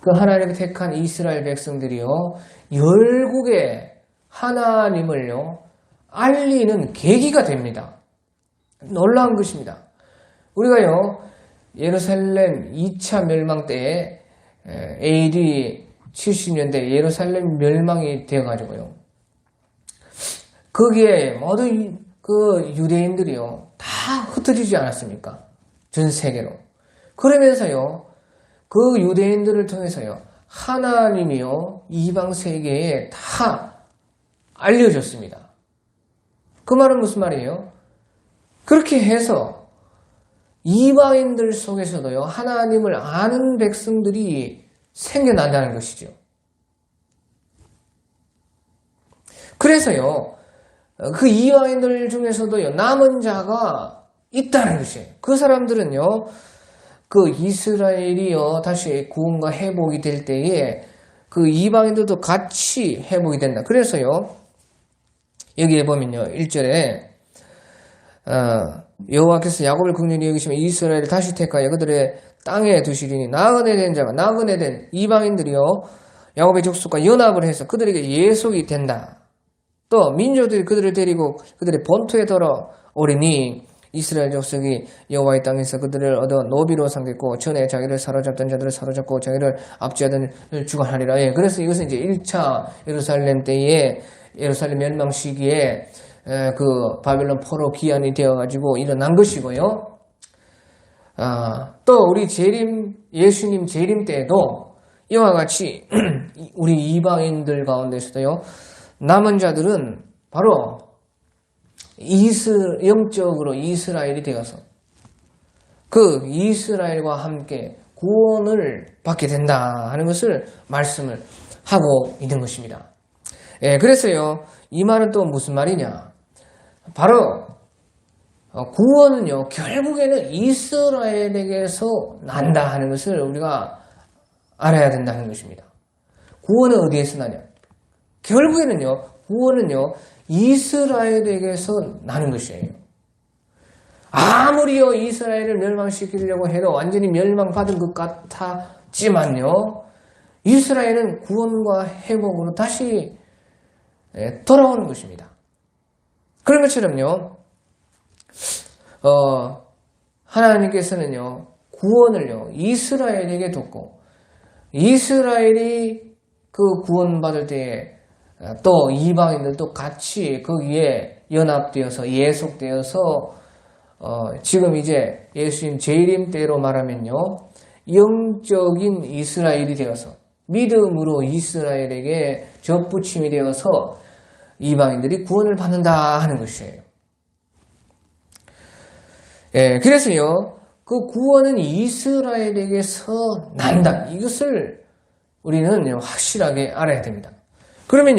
그 하나님이 택한 이스라엘 백성들이요. 열국의 하나님을요. 알리는 계기가 됩니다. 놀라운 것입니다. 우리가요. 예루살렘 2차 멸망 때에 AD 70년대 예루살렘 멸망이 되어가지고요. 거기에 모든 그 유대인들이요. 다 흩어지지 않았습니까? 전 세계로. 그러면서요. 그 유대인들을 통해서요. 하나님이요. 이방 세계에 다 알려졌습니다. 그 말은 무슨 말이에요? 그렇게 해서 이방인들 속에서도요. 하나님을 아는 백성들이 생겨난다는 것이죠. 그래서요. 그 이방인들 중에서도요. 남은 자가 있다는 것이에요. 그 사람들은요. 그 이스라엘이요. 다시 구원과 회복이 될 때에 그 이방인들도 같이 회복이 된다. 그래서요. 여기에 보면요. 1절에 여호와께서 야곱을 긍휼히 여기시며 이스라엘을 다시 택하여 그들의 땅에 두시리니 나그네 된 자가 나그네 된 이방인들이요. 야곱의 족속과 연합을 해서 그들에게 예속이 된다. 또 민족들이 그들을 데리고 그들의 본토에 돌아오리니 이스라엘 족속이 여호와의 땅에서 그들을 얻어 노비로 삼겠고 전에 자기를 사로잡던 자들을 사로잡고 자기를 압제하던 주관하리라. 예, 그래서 이것은 이제 1차 예루살렘 때에 예루살렘 멸망 시기에 그 바벨론 포로 기한이 되어가지고 일어난 것이고요. 또 우리 예수님 재림 때에도 이와 같이 우리 이방인들 가운데서도요. 남은 자들은 바로 영적으로 이스라엘이 되어서 그 이스라엘과 함께 구원을 받게 된다 하는 것을 말씀을 하고 있는 것입니다. 예, 그래서요. 이 말은 또 무슨 말이냐? 바로 구원은요. 결국에는 이스라엘에게서 난다 하는 것을 우리가 알아야 된다는 것입니다. 구원은 어디에서 나냐? 결국에는요. 구원은요. 이스라엘에게서 나는 것이에요. 아무리요. 이스라엘을 멸망시키려고 해도 완전히 멸망받은 것 같았지만요. 이스라엘은 구원과 회복으로 다시 돌아오는 것입니다. 그런 것처럼요. 하나님께서는요. 구원을요. 이스라엘에게 뒀고 이스라엘이 그 구원받을 때에 또 이방인들도 같이 거기에 연합되어서 예속되어서 지금 이제 예수님 재림 때로 말하면요. 영적인 이스라엘이 되어서 믿음으로 이스라엘에게 접붙임이 되어서 이방인들이 구원을 받는다 하는 것이에요. 예, 그래서요. 그 구원은 이스라엘에게서 난다. 이것을 우리는 확실하게 알아야 됩니다. 그러면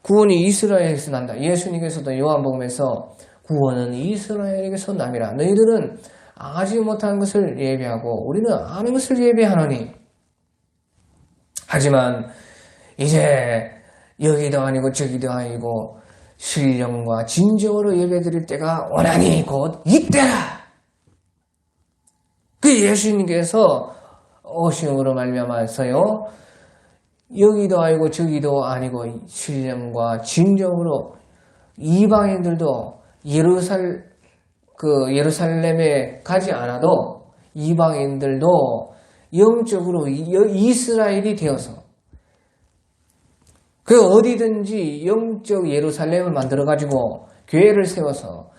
구원이 이스라엘에게서 난다. 예수님께서도 요한복음에서 구원은 이스라엘에게서 남이라. 너희들은 아지 못한 것을 예배하고 우리는 아는 것을 예배하노니. 하지만 이제 여기도 아니고 저기도 아니고 신령과 진정으로 예배드릴 때가 오나니 곧 이때라. 그 예수님께서 오심으로 말미암아서요. 여기도 아니고 저기도 아니고 신령과 진정으로 이방인들도 예루살렘에 가지 않아도 이방인들도 영적으로 이스라엘이 되어서 그 어디든지 영적 예루살렘을 만들어가지고 교회를 세워서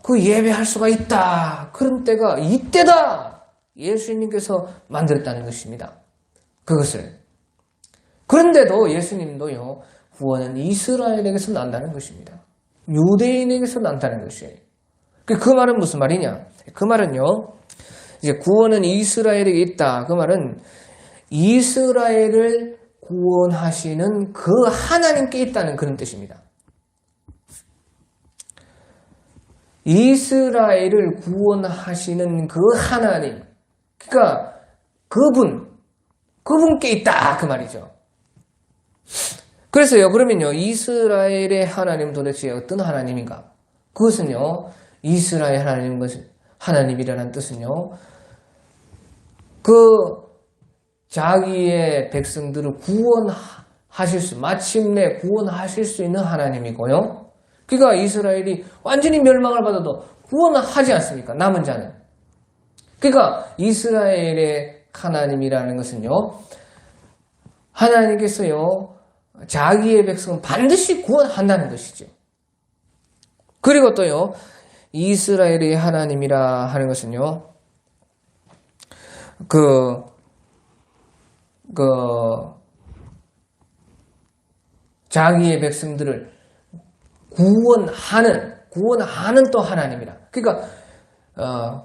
그 예배할 수가 있다. 그런 때가 이때다. 예수님께서 만들었다는 것입니다. 그것을. 그런데도 예수님도요. 구원은 이스라엘에게서 난다는 것입니다. 유대인에게서 난다는 것이에요. 그 말은 무슨 말이냐? 그 말은요. 이제 구원은 이스라엘에게 있다. 그 말은 이스라엘을 구원하시는 그 하나님께 있다는 그런 뜻입니다. 이스라엘을 구원하시는 그 하나님, 그러니까 그분께 있다 그 말이죠. 그래서요, 그러면요, 이스라엘의 하나님 도대체 어떤 하나님인가? 그것은요, 이스라엘 하나님이라는 뜻은요, 그 자기의 백성들을 마침내 구원하실 수 있는 하나님이고요. 그러니까 이스라엘이 완전히 멸망을 받아도 구원을 하지 않습니까? 남은 자는. 그러니까 이스라엘의 하나님이라는 것은요, 하나님께서요, 자기의 백성은 반드시 구원한다는 것이죠. 그리고 또요, 이스라엘의 하나님이라 하는 것은요, 자기의 백성들을 구원하는 또 하나님이라. 그러니까,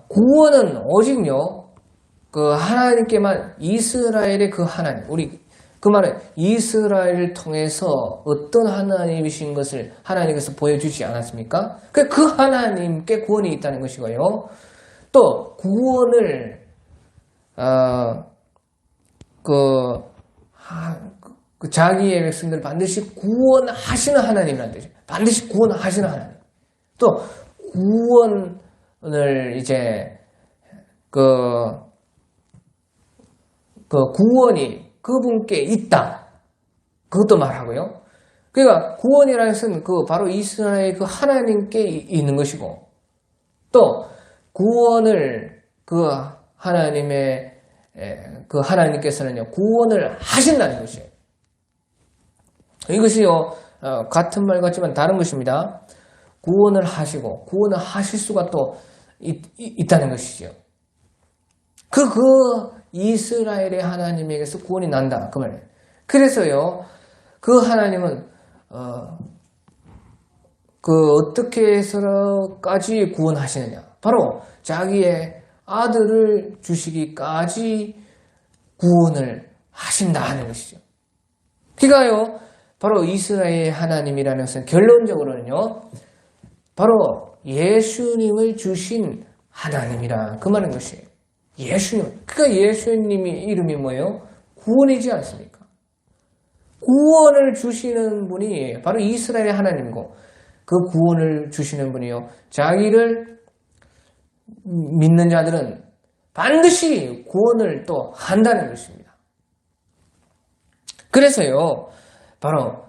구원은 오직요, 하나님께만 이스라엘의 그 하나님, 그 말은 이스라엘을 통해서 어떤 하나님이신 것을 하나님께서 보여주지 않았습니까? 그 하나님께 구원이 있다는 것이고요. 또 구원을 자기의 백성들을 반드시 구원하시는 하나님이라는 뜻이에요. 반드시 구원하시는 하나님. 또 구원을 이제 구원이 그분께 있다. 그것도 말하고요. 그러니까 구원이라는 것은 바로 이스라엘 그 하나님께 있는 것이고, 또 구원을 하나님께서는요, 구원을 하신다는 것이에요. 이것이요, 같은 말 같지만 다른 것입니다. 구원을 하시고, 구원을 하실 수가 또 있다는 것이죠. 이스라엘의 하나님에게서 구원이 난다. 그 말이에요. 그래서요, 그 하나님은, 어떻게 해서까지 구원하시느냐. 바로 자기의 아들을 주시기까지 구원을 하신다 하는 것이죠. 그러니까요, 바로 이스라엘의 하나님이라는 것은 결론적으로는요, 바로 예수님을 주신 하나님이라 그 말인 것이에요. 예수님. 그러니까 예수님이 이름이 뭐예요? 구원이지 않습니까? 구원을 주시는 분이 바로 이스라엘의 하나님이고, 그 구원을 주시는 분이요, 자기를 믿는 자들은 반드시 구원을 또 한다는 것입니다. 그래서요, 바로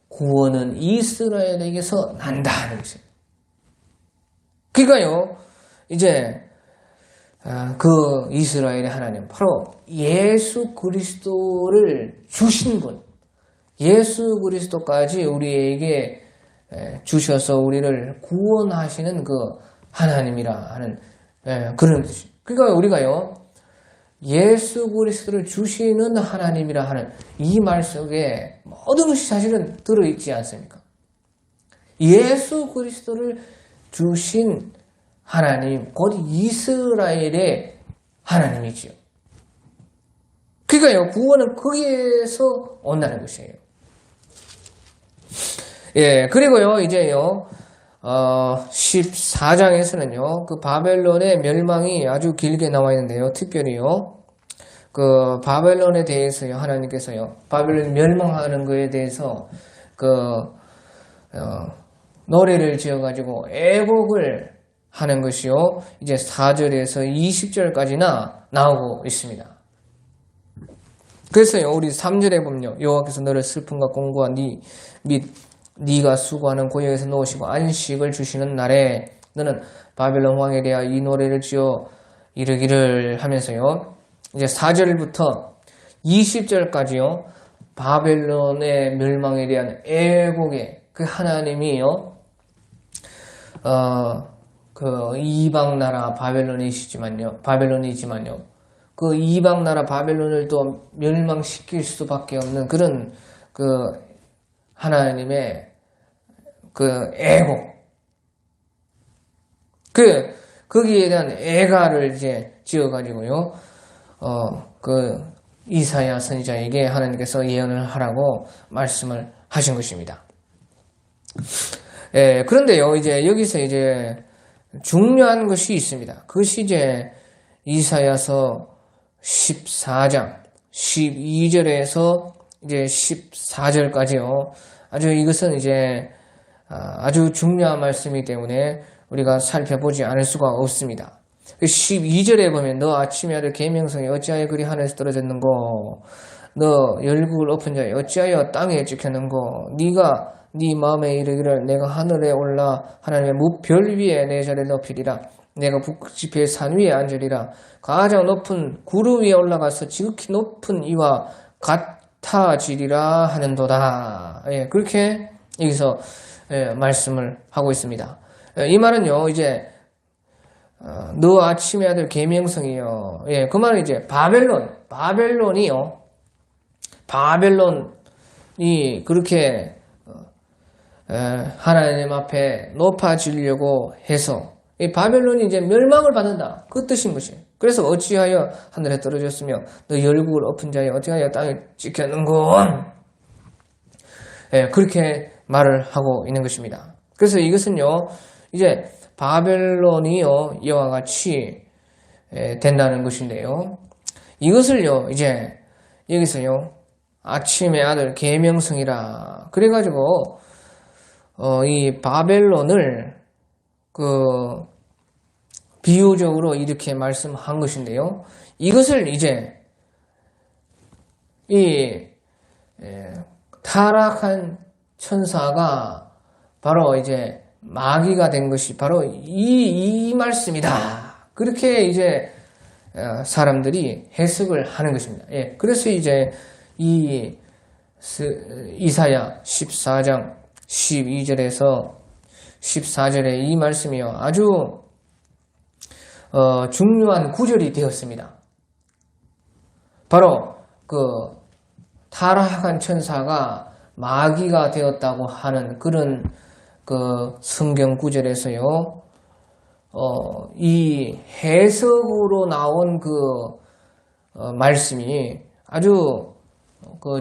구원은 이스라엘에게서 난다 하는 것입니다. 그러니까요, 이제 이스라엘의 하나님, 바로 예수 그리스도를 주신 분, 예수 그리스도까지 우리에게 주셔서 우리를 구원하시는 그 하나님이라 하는 그런 뜻이죠. 그러니까 우리가요, 예수 그리스도를 주시는 하나님이라 하는 이 말 속에 모든 것이 사실은 들어있지 않습니까? 예수 그리스도를 주신 하나님, 곧 이스라엘의 하나님이지요. 그러니까요, 구원은 거기에서 온다는 것이에요. 예, 그리고요, 이제요, 14장에서는요, 그 바벨론의 멸망이 아주 길게 나와 있는데요, 특별히요, 그 바벨론에 대해서요, 하나님께서요, 바벨론 멸망하는 것에 대해서 노래를 지어가지고 애곡을 하는 것이요, 이제 4절에서 20절까지나 나오고 있습니다. 그래서요, 우리 3절에 보면요, 여호와께서 너를 슬픔과 공고와 네가 수고하는 고역에서 놓으시고 안식을 주시는 날에 너는 바벨론 왕에 대하여 이 노래를 지어 이르기를 하면서요, 이제 4절부터 20절까지요, 바벨론의 멸망에 대한 애곡의 그 하나님이요, 그 이방 나라 바벨론이지만요, 그 이방 나라 바벨론을 또 멸망시킬 수밖에 없는 그런 그 하나님의 그 애곡, 거기에 대한 애가를 이제 지어가지고요, 이사야 선지자에게 하나님께서 예언을 하라고 말씀을 하신 것입니다. 예, 그런데요, 이제 여기서 이제 중요한 것이 있습니다. 그것이 이제 이사야서 14장 12절에서 이제 14절까지요. 아주 이것은 이제 아주 중요한 말씀이기 때문에 우리가 살펴보지 않을 수가 없습니다. 12절에 보면 너 아침에 아들 계명성이 어찌하여 그리 하늘에서 떨어졌는고 너 열국을 엎은 자여 어찌하여 땅에 찍혔는고 네가 네 마음에 이르기를 내가 하늘에 올라 하나님의 무별 위에 내 자리를 높이리라 내가 북지폐의 산 위에 앉으리라 가장 높은 구름 위에 올라가서 지극히 높은 이와 같아지리라 하는도다. 예, 그렇게 여기서 말씀을 하고 있습니다. 이 말은요, 이제 너 아침의 아들 계명성이요. 예, 그 말은 이제 바벨론이요. 바벨론이 그렇게 하나님 앞에 높아지려고 해서 이 바벨론이 이제 멸망을 받는다. 그 뜻인 것이에요. 그래서 어찌하여 하늘에 떨어졌으며 너 열국을 엎은 자여 어찌하여 땅에 찍혔는고. 예, 그렇게 말을 하고 있는 것입니다. 그래서 이것은요, 이제 바벨론이요, 이와 같이 된다는 것인데요. 이것을요, 이제 여기서요, 아침의 아들 계명성이라 그래가지고 이 바벨론을 비유적으로 이렇게 말씀한 것인데요. 이것을 이제 이 타락한 천사가 바로 이제 마귀가 된 것이 바로 이 말씀이다. 그렇게 이제 사람들이 해석을 하는 것입니다. 예, 그래서 이제 이 이사야 14장 12절에서 14절에 이 말씀이요. 아주 중요한 구절이 되었습니다. 바로 타락한 천사가 마귀가 되었다고 하는 그런 성경 구절에서요. 이 해석으로 나온 말씀이 아주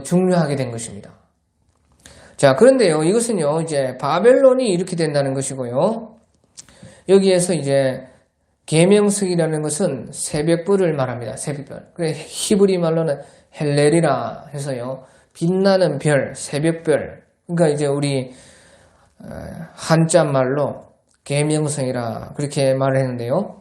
중요하게 된 것입니다. 자, 그런데요, 이것은요, 이제 바벨론이 이렇게 된다는 것이고요. 여기에서 이제 계명성이라는 것은 새벽별을 말합니다. 새벽별. 히브리 말로는 헬렐이라 해서요, 빛나는 별, 새벽별. 그러니까 이제 우리 한자 말로 계명성이라 그렇게 말을 했는데요.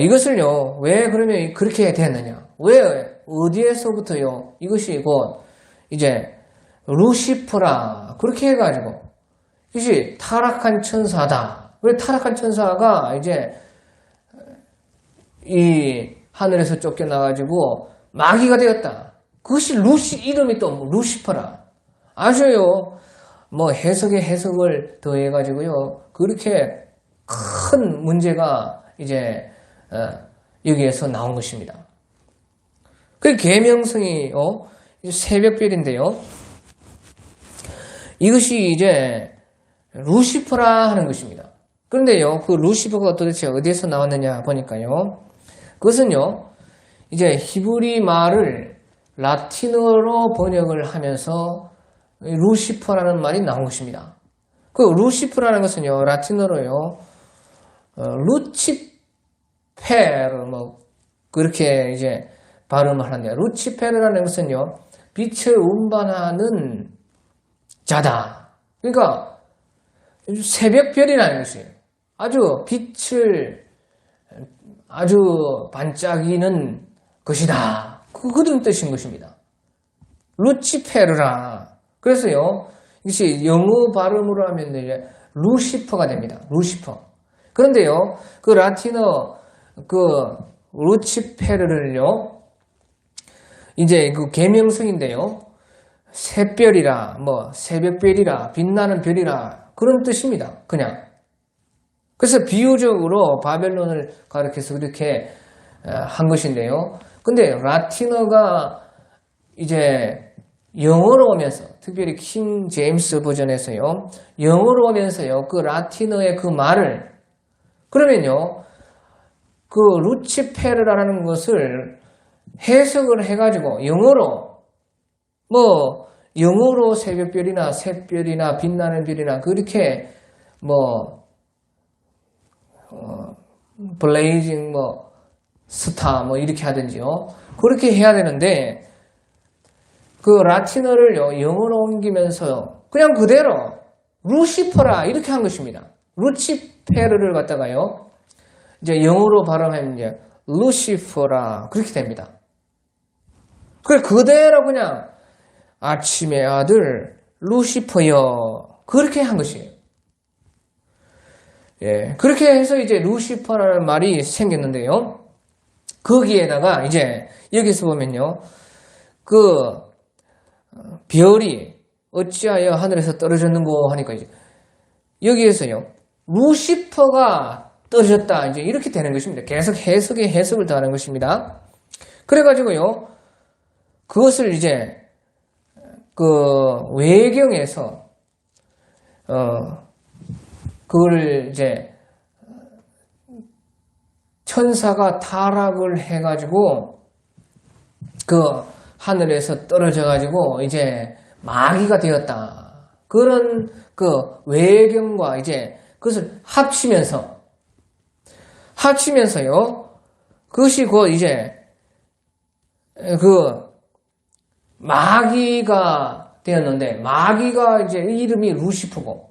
이것을요, 왜 그러면 그렇게 되었느냐? 왜 어디에서부터요? 이것이 곧 이제 루시퍼라 그렇게 해가지고 이것이 타락한 천사다. 왜 타락한 천사가 이제 이 하늘에서 쫓겨나가지고 마귀가 되었다. 그것이 이름이 또 루시퍼라. 아셔요. 뭐 해석에 해석을 더해가지고요. 그렇게 큰 문제가 이제 여기에서 나온 것입니다. 그 계명성이 새벽별인데요. 이것이 이제 루시퍼라 하는 것입니다. 그런데요, 그 루시퍼가 도대체 어디에서 나왔느냐 보니까요. 그것은요, 이제 히브리 말을 라틴어로 번역을 하면서 루시퍼라는 말이 나온 것입니다. 그 루시퍼라는 것은요, 라틴어로요, 루치페르, 그렇게 이제 발음을 하는데요. 루치페르라는 것은요, 빛을 운반하는 자다. 그러니까, 새벽별이라는 것이에요. 아주 빛을 아주 반짝이는 것이다. 그런 뜻인 것입니다. 루치페르라. 그래서요, 이것이 영어 발음으로 하면 이제 루시퍼가 됩니다. 루시퍼. 그런데요, 그 라틴어 루치페르를요, 이제 그 계명성인데요, 새별이라, 새벽별이라, 빛나는 별이라, 그런 뜻입니다. 그냥. 그래서 비유적으로 바벨론을 가리켜서 그렇게 한 것인데요. 근데 라틴어가 이제 영어로 오면서, 특별히 킹 제임스 버전에서요, 영어로 오면서요, 그 라틴어의 그 말을, 그러면요, 그 루치페르라는 것을 해석을 해가지고 영어로, 영어로 새벽별이나 샛별이나 빛나는 별이나 그렇게 블레이징 스타 이렇게 하든지요. 그렇게 해야 되는데 그 라틴어를 영어로 옮기면서 그냥 그대로 루시퍼라 이렇게 한 것입니다. 루치페르를 갖다가요 이제 영어로 발음하면 이제 루시퍼라 그렇게 됩니다. 그래 그대로 그냥 아침의 아들 루시퍼여 그렇게 한 것이에요. 예, 그렇게 해서 이제 루시퍼라는 말이 생겼는데요. 거기에다가 이제 여기서 보면요, 그 별이 어찌하여 하늘에서 떨어졌는고 하니까 이제 여기에서요 루시퍼가 떨어졌다 이제 이렇게 되는 것입니다. 계속 해석을 더하는 것입니다. 그래가지고요 그것을 이제 그 외경에서 그걸 이제 천사가 타락을 해가지고 그 하늘에서 떨어져가지고 이제 마귀가 되었다. 그런 그 외경과 이제 그것을 합치면서요. 그것이 곧 이제 그 마귀가 되었는데 마귀가 이제 이름이 루시퍼고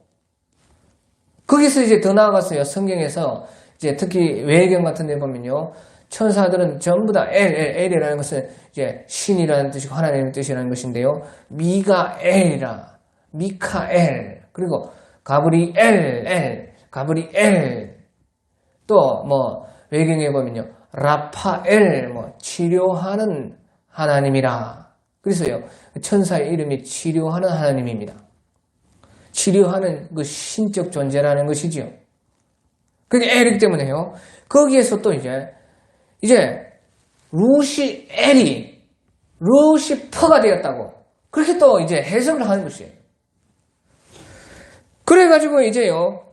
거기서 이제 더 나아갔어요. 성경에서 이제 특히 외경 같은 데 보면요. 천사들은 전부 다 엘이라는 것은 이제 신이라는 뜻이고 하나님의 뜻이라는 것인데요. 미가엘이라, 미카엘, 그리고 가브리엘, 또 뭐 외경에 보면요. 라파엘, 뭐 치료하는 하나님이라. 그래서요. 천사의 이름이 치료하는 하나님입니다. 치료하는 그 신적 존재라는 것이지요. 그게 엘이기 때문에요. 거기에서 또 이제 루시엘이 루시퍼가 되었다고 그렇게 또 이제 해석을 하는 것이에요. 그래가지고 이제요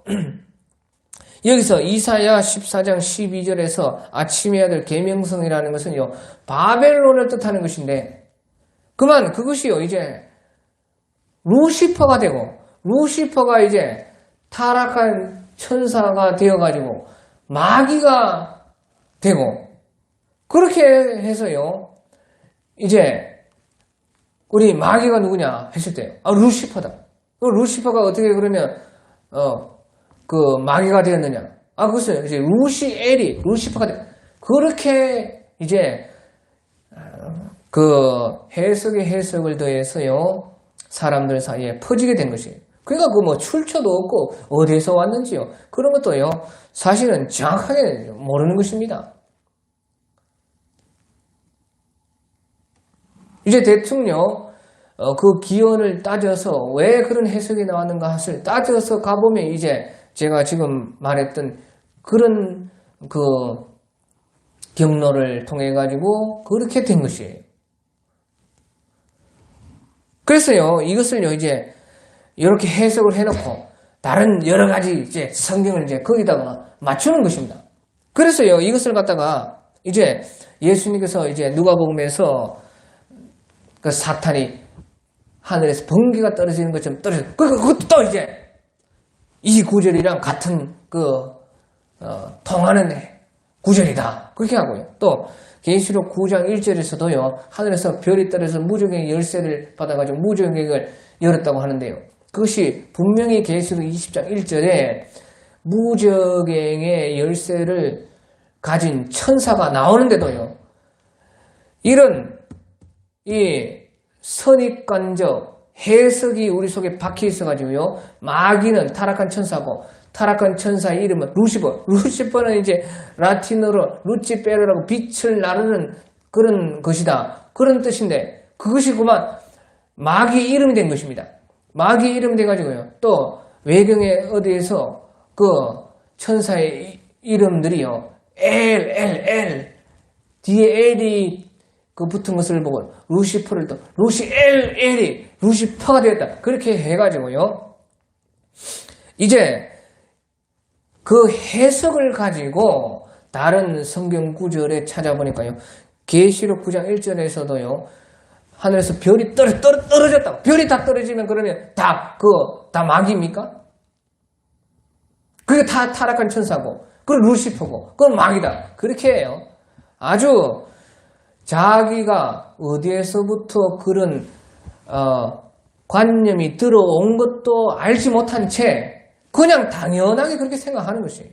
여기서 이사야 14장 12절에서 아침의 아들 계명성이라는 것은요 바벨론을 뜻하는 것인데 그만 그것이요 이제 루시퍼가 되고 루시퍼가 이제 타락한 천사가 되어가지고 마귀가 되고 그렇게 해서요 이제 우리 마귀가 누구냐 했을 때 루시퍼다. 루시퍼가 어떻게 그러면 그 마귀가 되었느냐? 그것은 이제 루시엘이 루시퍼가 돼. 그렇게 이제 그 해석을 더해서요 사람들 사이에 퍼지게 된 것이에요. 그러니까 그 뭐 출처도 없고 어디에서 왔는지요 그런 것도요 사실은 정확하게 모르는 것입니다. 이제 대충요 그 기원을 따져서 왜 그런 해석이 나왔는가를 따져서 가보면 이제 제가 지금 말했던 그런 그 경로를 통해 가지고 그렇게 된 것이에요. 그래서요 이것을요 이제 이렇게 해석을 해놓고 다른 여러 가지 이제 성경을 이제 거기다가 맞추는 것입니다. 그래서요 이것을 갖다가 이제 예수님께서 이제 누가복음에서 그 사탄이 하늘에서 번개가 떨어지는 것처럼 떨어져. 그것도 또 이제 이 구절이랑 같은 통하는 구절이다. 그렇게 하고요. 또 계시록 9장 1절에서도요 하늘에서 별이 떨어져서 무적의 열쇠를 받아가지고 무적을 열었다고 하는데요. 그것이 분명히 계시록 20장 1절에 무적행의 열쇠를 가진 천사가 나오는데도요. 이런 이 선입관적 해석이 우리 속에 박혀 있어가지고요. 마귀는 타락한 천사고 타락한 천사의 이름은 루시퍼. 루시퍼는 이제 라틴어로 루치페르라고 빛을 나르는 그런 것이다. 그런 뜻인데 그것이 그만 마귀의 이름이 된 것입니다. 마귀의 이름이 돼가지고요. 또 외경에 어디에서 그 천사의 이름들이요. 엘 뒤에 엘이 그 붙은 것을 보고 루시퍼를 또 루시엘이 루시퍼가 되었다. 그렇게 해가지고요. 이제 그 해석을 가지고 다른 성경 구절에 찾아보니까요. 계시록 9장 1절에서도요. 하늘에서 별이 떨어졌다고. 별이 다 떨어지면 그러면 다 마귀입니까? 그게 다 타락한 천사고, 그건 루시퍼고, 그건 마귀다. 그렇게 해요. 아주 자기가 어디에서부터 그런 관념이 들어온 것도 알지 못한 채 그냥 당연하게 그렇게 생각하는 것이에요.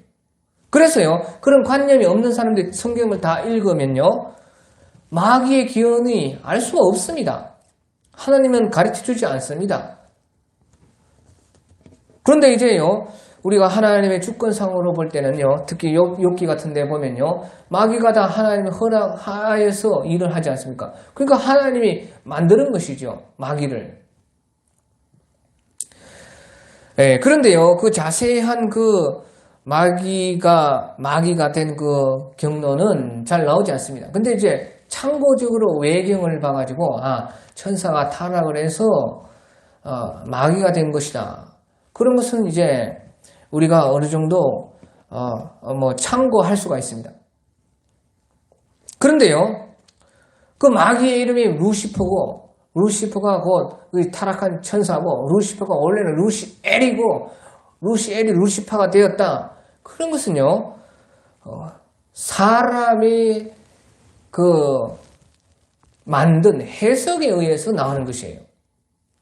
그래서요, 그런 관념이 없는 사람들이 성경을 다 읽으면요, 마귀의 기원이 알 수가 없습니다. 하나님은 가르쳐주지 않습니다. 그런데 이제요, 우리가 하나님의 주권상으로 볼 때는요, 특히 욥기 같은 데 보면요, 마귀가 다 하나님의 허락하에서 일을 하지 않습니까? 그러니까 하나님이 만드는 것이죠, 마귀를. 네, 그런데요, 그 자세한 그 마귀가 된 그 경로는 잘 나오지 않습니다. 근데 이제 참고적으로 외경을 봐가지고, 천사가 타락을 해서, 마귀가 된 것이다. 그런 것은 이제 우리가 어느 정도, 참고할 수가 있습니다. 그런데요, 그 마귀의 이름이 루시퍼고, 루시퍼가 곧 타락한 천사고, 루시퍼가 원래는 루시엘이고, 루시엘이 루시파가 되었다. 그런 것은요, 사람이 만든 해석에 의해서 나오는 것이에요.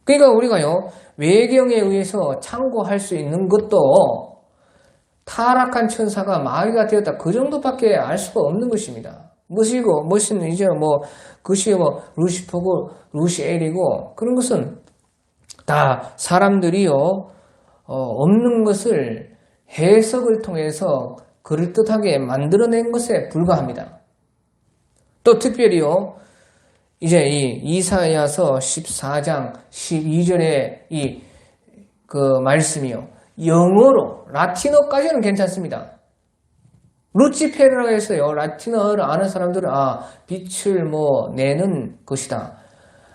그러니까 우리가요, 외경에 의해서 참고할 수 있는 것도 타락한 천사가 마귀가 되었다. 그 정도밖에 알 수가 없는 것입니다. 무엇은 이제 그것이 루시퍼고, 루시엘이고, 그런 것은 다 사람들이요, 없는 것을 해석을 통해서 그럴듯하게 만들어낸 것에 불과합니다. 또 특별히요, 이제 이 이사야서 14장 12절의 그 말씀이요, 영어로, 라틴어까지는 괜찮습니다. 루치페르라고 해서요, 라틴어를 아는 사람들은, 빛을 내는 것이다.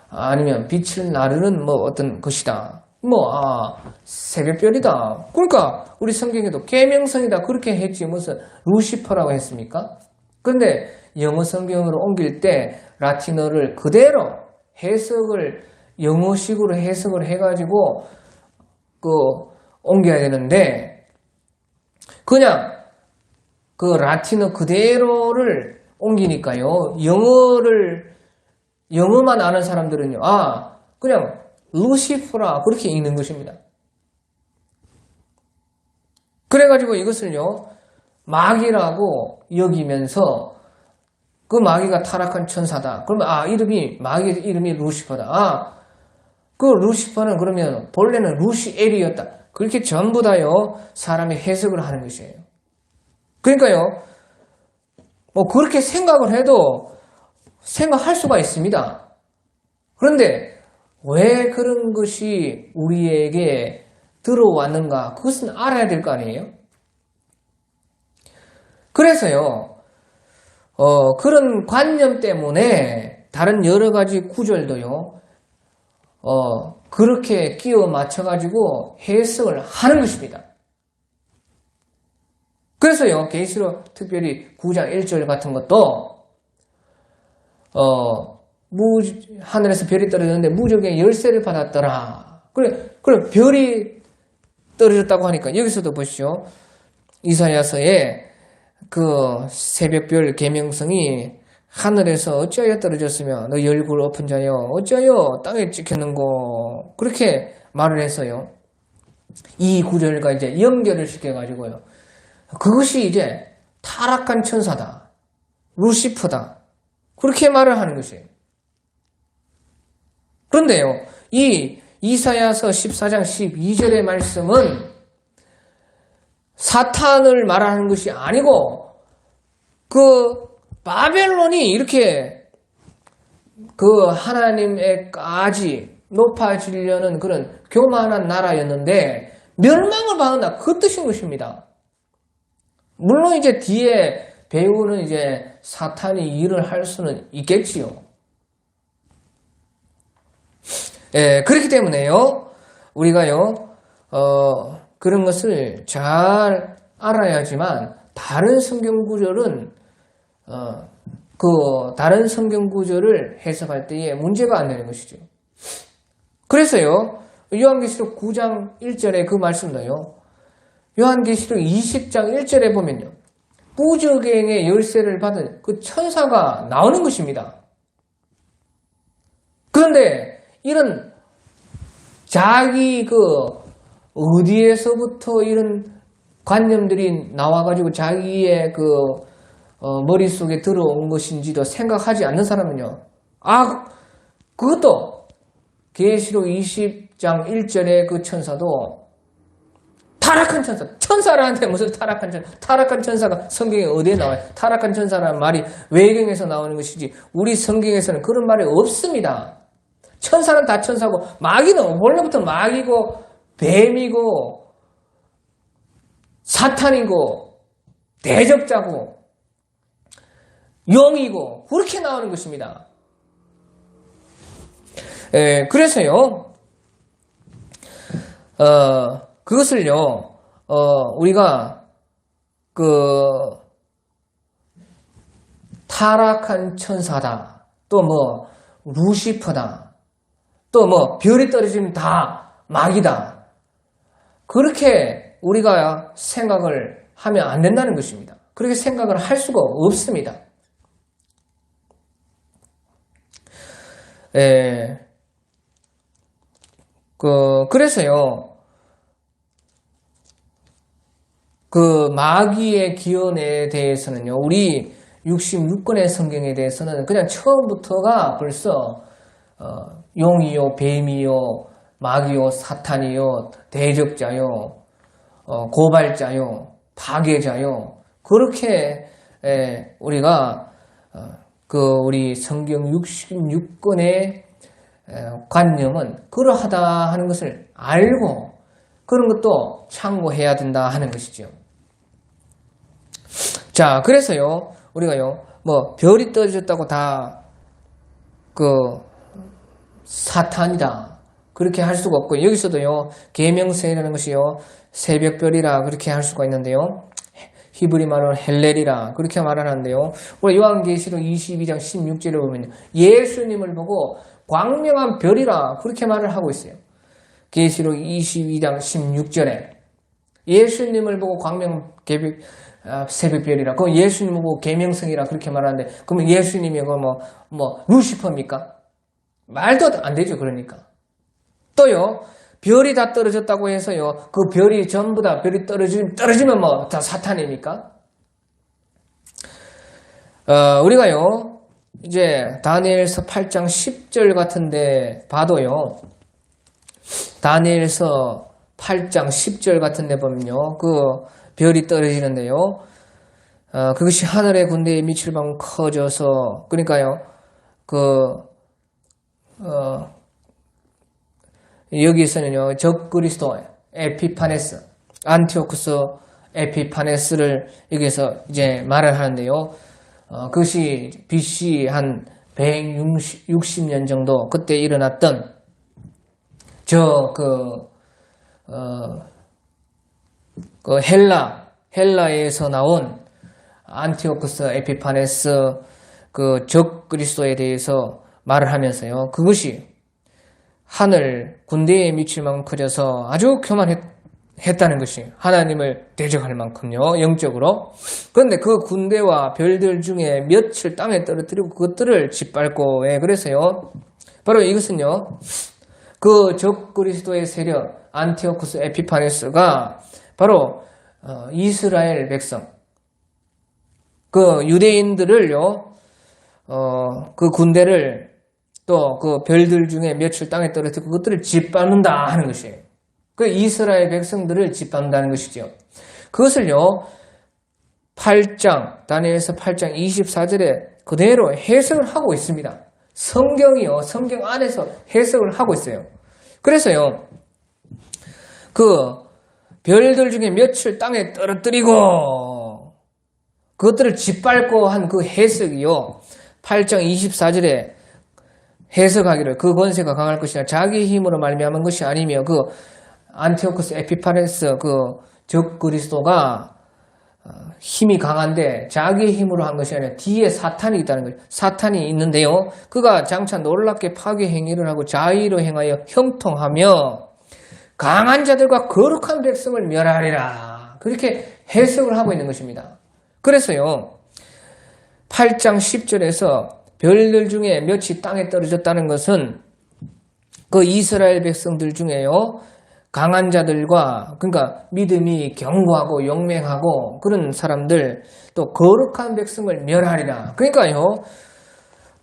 아니면 빛을 나르는 어떤 것이다. 새벽별이다. 그러니까 우리 성경에도 계명성이다. 그렇게 했지 무슨 루시퍼라고 했습니까? 근데 영어 성경으로 옮길 때 라틴어를 그대로 영어식으로 해석을 해가지고 옮겨야 되는데, 그냥 그 라틴어 그대로를 옮기니까요, 영어만 아는 사람들은요, 그냥 루시퍼라 그렇게 읽는 것입니다. 그래가지고 이것을요, 마귀라고 여기면서 그 마귀가 타락한 천사다. 그러면 마귀 이름이 루시퍼다. 그 루시퍼는 그러면 본래는 루시엘이었다. 그렇게 전부 다요, 사람이 해석을 하는 것이에요. 그러니까요, 그렇게 생각을 해도 생각할 수가 있습니다. 그런데 왜 그런 것이 우리에게 들어왔는가? 그것은 알아야 될 거 아니에요? 그래서요, 그런 관념 때문에 다른 여러 가지 구절도요, 그렇게 끼워 맞춰가지고 해석을 하는 것입니다. 그래서요, 계시록 특별히 9장 1절 같은 것도, 하늘에서 별이 떨어졌는데 무적의 열쇠를 받았더라. 그래, 별이 떨어졌다고 하니까 여기서도 보시죠. 이사야서에 그 새벽별 계명성이 하늘에서 어찌하여 떨어졌으며 너희 얼굴 엎은 자여 어찌하여 땅에 찍혔는고, 그렇게 말을 해서요, 이 구절과 이제 연결을 시켜가지고요, 그것이 이제 타락한 천사다, 루시퍼다, 그렇게 말을 하는 것이에요. 그런데요, 이 이사야서 14장 12절의 말씀은 사탄을 말하는 것이 아니고, 바벨론이 이렇게 하나님에까지 높아지려는 그런 교만한 나라였는데 멸망을 받는다, 그 뜻인 것입니다. 물론 이제 뒤에 배우는 이제 사탄이 일을 할 수는 있겠지요. 그렇기 때문에요, 우리가요, 그런 것을 잘 알아야지만 다른 성경 구절은 다른 성경 구절을 해석할 때에 문제가 안 되는 것이죠. 그래서요, 요한계시록 9장 1절에 그 말씀도요, 요한계시록 20장 1절에 보면요, 무적행의 열쇠를 받은 그 천사가 나오는 것입니다. 그런데 이런 자기 어디에서부터 이런 관념들이 나와가지고 자기의 머릿속에 들어온 것인지도 생각하지 않는 사람은요. 그것도 계시록 20장 1절의 그 천사도 타락한 천사라는데 무슨 타락한 천사가 성경에 어디에 나와요? 타락한 천사라는 말이 외경에서 나오는 것이지 우리 성경에서는 그런 말이 없습니다. 천사는 다 천사고 마귀는 원래부터 마귀고 뱀이고 사탄이고 대적자고 영이고 그렇게 나오는 것입니다. 그래서요 그것을요 우리가 타락한 천사다 또 루시퍼다 또 별이 떨어지면 다 마귀다 그렇게 우리가 생각을 하면 안 된다는 것입니다. 그렇게 생각을 할 수가 없습니다. 그래서요 마귀의 기원에 대해서는요 우리 66권의 성경에 대해서는 그냥 처음부터가 벌써 용이요 뱀이요 마귀요 사탄이요 대적자요 고발자요 파괴자요 그렇게 우리가 우리 성경 66권의 관념은 그러하다 하는 것을 알고 그런 것도 참고해야 된다 하는 것이죠. 자, 그래서요 우리가요 별이 떨어졌다고 다 사탄이다 그렇게 할 수가 없고 여기서도요 계명성이라는 것이요 새벽별이라 그렇게 할 수가 있는데요 히브리 말로 헬렐이라 그렇게 말하는데요 우리 요한계시록 22장 16절에 보면 예수님을 보고 광명한 별이라 그렇게 말을 하고 있어요. 계시록 22장 16절에 예수님을 보고 새벽별이라 그 예수님을 보고 계명성이라 그렇게 말하는데 그러면 예수님이 루시퍼입니까? 말도 안 되죠. 그러니까 또요 별이 다 떨어졌다고 해서요 그 별이 전부 다 별이 떨어지면 다 사탄입니까? 우리가요 이제 다니엘서 8장 10절 같은데 봐도요 다니엘서 8장 10절 같은데 보면요 별이 떨어지는데요 그것이 하늘의 군대에 미칠 만큼 커져서 그러니까요 여기서는요 적그리스도 에피파네스 안티오쿠스 에피파네스를 여기서 이제 말을 하는데요 그것이 BC 한 160년 정도 그때 일어났던 헬라에서 나온 안티오쿠스 에피파네스 적그리스도에 대해서 말을 하면서요 그것이 하늘 군대에 미칠 만큼 커져서 아주 교만했다는 것이 하나님을 대적할 만큼요 영적으로. 그런데 그 군대와 별들 중에 몇을 땅에 떨어뜨리고 그것들을 짓밟고 그래서요 바로 이것은요 그 적그리스도의 세력 안티오쿠스 에피파네스가 바로 이스라엘 백성 유대인들을요 그 군대를 또 그 별들 중에 몇을 땅에 떨어뜨리고 그것들을 짓밟는다 하는 것이에요. 그 이스라엘 백성들을 짓밟는다는 것이죠. 그것을요 8장 다니엘서 8장 24절에 그대로 해석을 하고 있습니다. 성경이요 성경 안에서 해석을 하고 있어요. 그래서요 그 별들 중에 몇을 땅에 떨어뜨리고 그것들을 짓밟고 한 그 해석이요 8장 24절에 해석하기를 그 권세가 강할 것이나 자기 힘으로 말미암은 것이 아니며 그 안티오쿠스 에피파네스 적그리스도가 힘이 강한데 자기의 힘으로 한 것이 아니라 뒤에 사탄이 있다는 거예요. 사탄이 있는데요. 그가 장차 놀랍게 파괴 행위를 하고 자의로 행하여 형통하며 강한 자들과 거룩한 백성을 멸하리라. 그렇게 해석을 하고 있는 것입니다. 그래서요. 8장 10절에서 별들 중에 몇이 땅에 떨어졌다는 것은 그 이스라엘 백성들 중에요, 강한 자들과, 그러니까 믿음이 견고하고 용맹하고 그런 사람들, 또 거룩한 백성을 멸하리라. 그러니까요,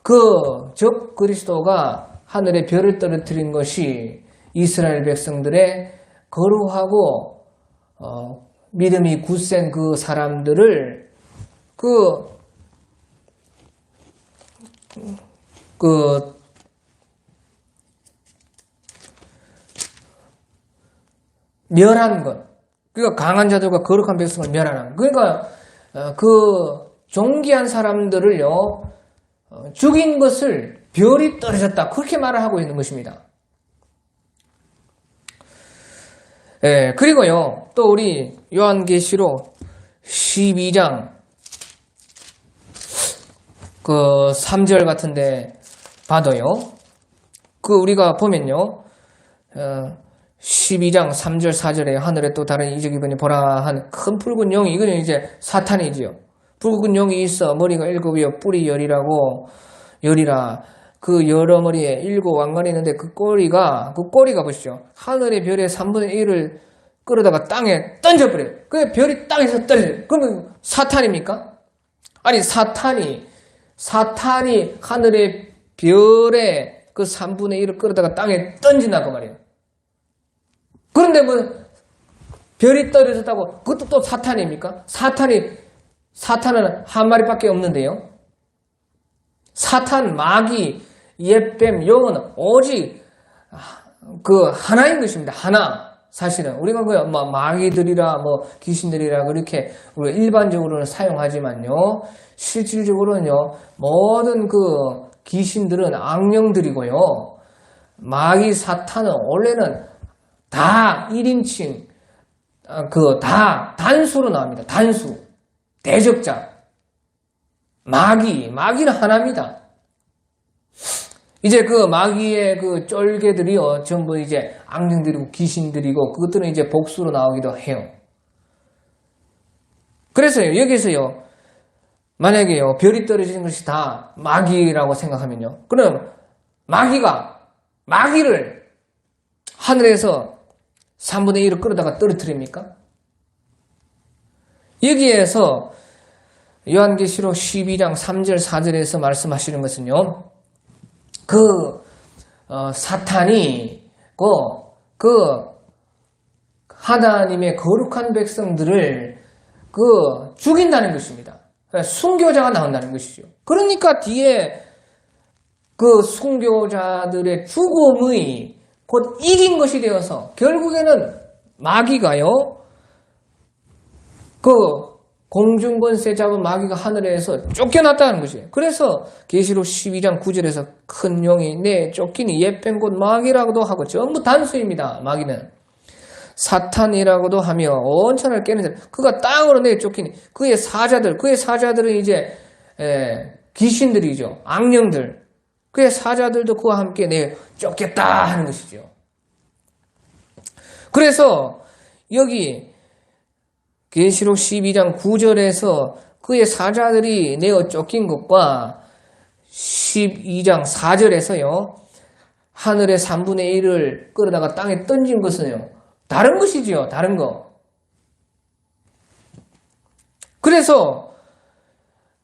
그 적 그리스도가 하늘의 별을 떨어뜨린 것이 이스라엘 백성들의 거룩하고 믿음이 굳센 그 사람들을 멸하는 것. 그러니까 강한 자들과 거룩한 백성을 멸하는 것. 그러니까 그 존귀한 사람들을요, 죽인 것을 별이 떨어졌다. 그렇게 말을 하고 있는 것입니다. 예, 그리고요, 또 우리 요한계시록 12장 그 3절 같은데 봐도요, 그 우리가 보면요, 12장 3절 4절에 하늘에 또 다른 이적 이번에 보라 한 큰 붉은 용이, 이거는 이제 사탄이지요. 붉은 용이 있어 머리가 7이요 뿔이 10이라. 그 여러 머리에 7 왕관이 있는데 그 꼬리가 보시죠. 하늘의 별의 3분의 1을 끌어다가 땅에 던져버려요. 그 별이 땅에서 떨어져요. 그러면 사탄입니까? 아니, 사탄이 하늘의 별의 그 3분의 1을 끌어다가 땅에 던진다고 말이에요. 그런데 뭐 별이 떨어졌다고 그것도 또 사탄입니까? 사탄은 한 마리밖에 없는데요. 사탄, 마귀, 옛뱀, 영은 오직 그 하나인 것입니다. 하나. 사실은 우리가 그 마귀들이라 귀신들이라 그렇게 우리가 일반적으로는 사용하지만요, 실질적으로는요, 모든 그 귀신들은 악령들이고요, 마귀, 사탄은 원래는 다 1인칭, 다 단수로 나옵니다. 단수. 대적자. 마귀는 하나입니다. 이제 그 마귀의 그 쫄개들이요, 전부 이제 악령들이고 귀신들이고, 그것들은 이제 복수로 나오기도 해요. 그래서요, 여기서요, 만약에요, 별이 떨어지는 것이 다 마귀라고 생각하면요, 그럼 마귀를 하늘에서 3분의 1을 끌어다가 떨어뜨립니까? 여기에서 요한계시록 12장 3절 4절에서 말씀하시는 것은요, 사탄이 하나님의 거룩한 백성들을 죽인다는 것입니다. 순교자가 나온다는 것이죠. 그러니까 뒤에 그 순교자들의 죽음의 곧 이긴 것이 되어서 결국에는 마귀가요, 공중권세 잡은 마귀가 하늘에서 쫓겨났다는 것이에요. 그래서 계시록 12장 9절에서 큰 용이 내 쫓기니 옛뱀 곧 마귀라고도 하고, 전부 단수입니다. 마귀는 사탄이라고도 하며 온천을 깨는 자, 그가 땅으로 내 쫓기니 그의 사자들은 이제 귀신들이죠. 악령들. 그의 사자들도 그와 함께 내 쫓겠다 하는 것이죠. 그래서 여기 계시록 12장 9절에서 그의 사자들이 내어 쫓긴 것과 12장 4절에서요, 하늘의 3분의 1을 끌어다가 땅에 던진 것은요, 다른 것이지요. 다른 거. 그래서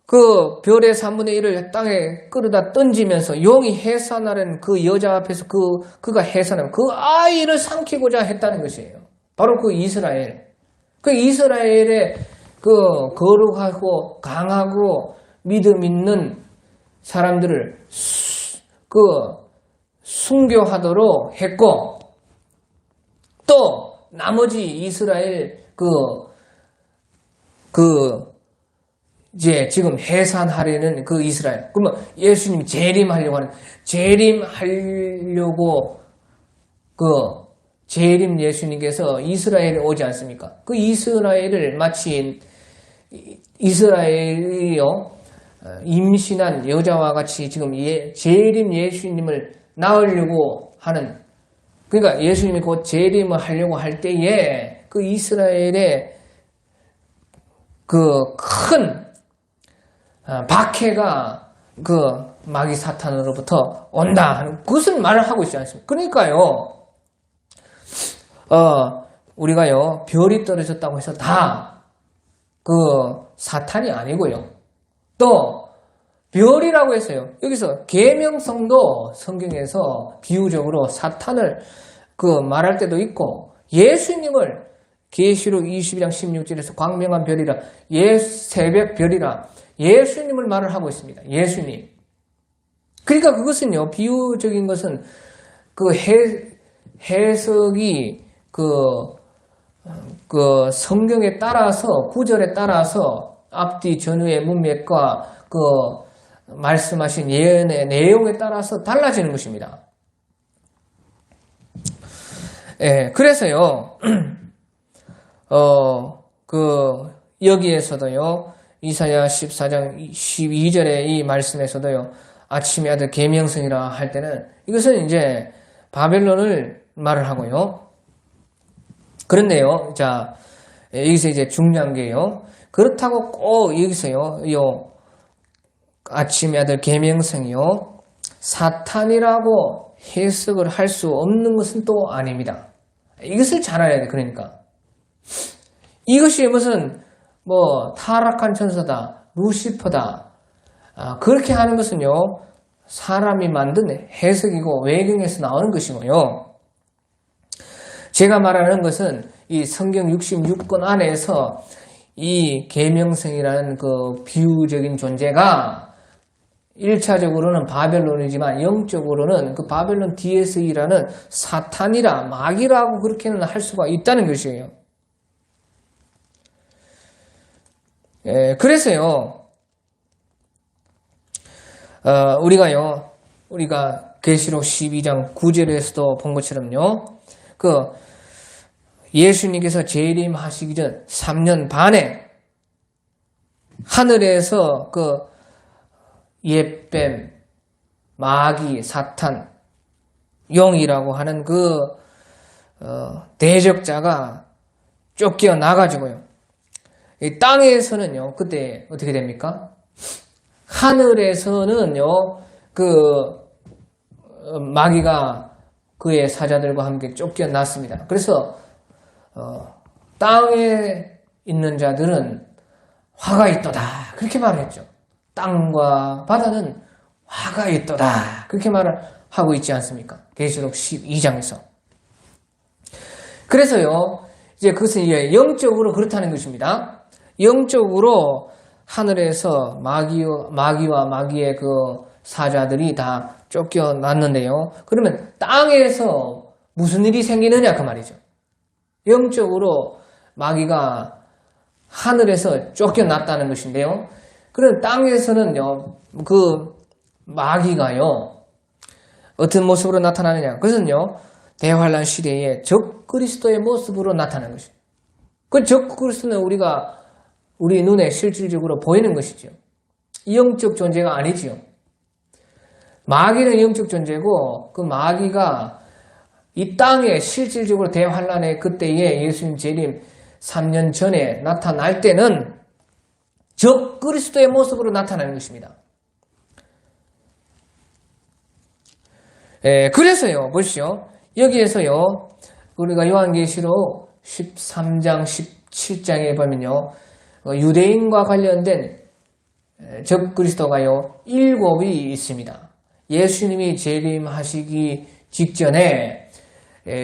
그 별의 3분의 1을 땅에 끌어다 던지면서 용이 해산하는 그 여자 앞에서 그가 해산하면 그 아이를 삼키고자 했다는 것이에요. 바로 그 이스라엘. 그 이스라엘의 그 거룩하고 강하고 믿음 있는 사람들을 순교하도록 했고, 또 나머지 이스라엘 이제 지금 해산하려는 그 이스라엘. 그러면 예수님이 재림하려고 재림 예수님께서 이스라엘에 오지 않습니까? 그 이스라엘을 마치 이스라엘이요, 임신한 여자와 같이 지금 재림 예수님을 낳으려고 하는, 그러니까 예수님이 곧 재림을 하려고 할 때에 그 이스라엘의 그 큰 박해가 마귀 사탄으로부터 온다 하는 그것을 말을 하고 있지 않습니까? 그러니까요, 우리가요, 별이 떨어졌다고 해서 다 그 사탄이 아니고요. 또 별이라고 했어요. 여기서 계명성도 성경에서 비유적으로 사탄을 말할 때도 있고, 예수님을 계시록 22장 16절에서 광명한 별이라, 새벽 별이라 예수님을 말을 하고 있습니다. 예수님. 그러니까 그것은요, 비유적인 것은 해석이 성경에 따라서, 구절에 따라서 앞뒤 전후의 문맥과 말씀하신 예언의 내용에 따라서 달라지는 것입니다. 예, 그래서요, 여기에서도요, 이사야 14장 12절의 이 말씀에서도요, 아침의 아들 계명성이라 할 때는 이것은 이제 바벨론을 말을 하고요. 그런데요, 자, 여기서 이제 중요한 게요, 그렇다고 꼭 여기서요, 아침의 아들 계명성이요, 사탄이라고 해석을 할 수 없는 것은 또 아닙니다. 이것을 잘 알아야 돼. 그러니까 이것이 무슨 타락한 천사다, 루시퍼다, 그렇게 하는 것은요, 사람이 만든 해석이고 외경에서 나오는 것이고요. 제가 말하는 것은 이 성경 66권 안에서 이 계명성이라는 비유적인 존재가 1차적으로는 바벨론이지만 영적으로는 바벨론 뒤에서 일하는 사탄이라, 마귀라고 그렇게는 할 수가 있다는 것이에요. 예, 그래서요, 우리가 계시록 12장 9절에서도 본 것처럼요, 예수님께서 재림하시기 전 3년 반에 하늘에서 옛뱀, 마귀, 사탄, 용이라고 하는 대적자가 쫓겨 나가지고요. 이 땅에서는요, 그때 어떻게 됩니까? 하늘에서는요, 마귀가 그의 사자들과 함께 쫓겨났습니다. 그래서 땅에 있는 자들은 화가 있도다, 그렇게 말했죠. 땅과 바다는 화가 있도다, 그렇게 말을 하고 있지 않습니까? 계시록 12장에서. 그래서요, 이제 그것은 이제 영적으로 그렇다는 것입니다. 영적으로 하늘에서 마귀와 마귀의 사자들이 다 쫓겨났는데요. 그러면 땅에서 무슨 일이 생기느냐 그 말이죠. 영적으로 마귀가 하늘에서 쫓겨났다는 것인데요. 그럼 땅에서는요, 마귀가요, 어떤 모습으로 나타나느냐? 그것은요, 대환란 시대에 적그리스도의 모습으로 나타나는 것이죠. 그 적그리스도는 우리 눈에 실질적으로 보이는 것이죠. 영적 존재가 아니지요. 마귀는 영적 존재고, 그 마귀가 이 땅에 실질적으로 대환란의 그때에 예수님 재림 3년 전에 나타날 때는 적그리스도의 모습으로 나타나는 것입니다. 그래서요, 보시죠. 여기에서요, 우리가 요한계시록 13장, 17장에 보면요, 유대인과 관련된 적그리스도가요, 7이 있습니다. 예수님이 재림하시기 직전에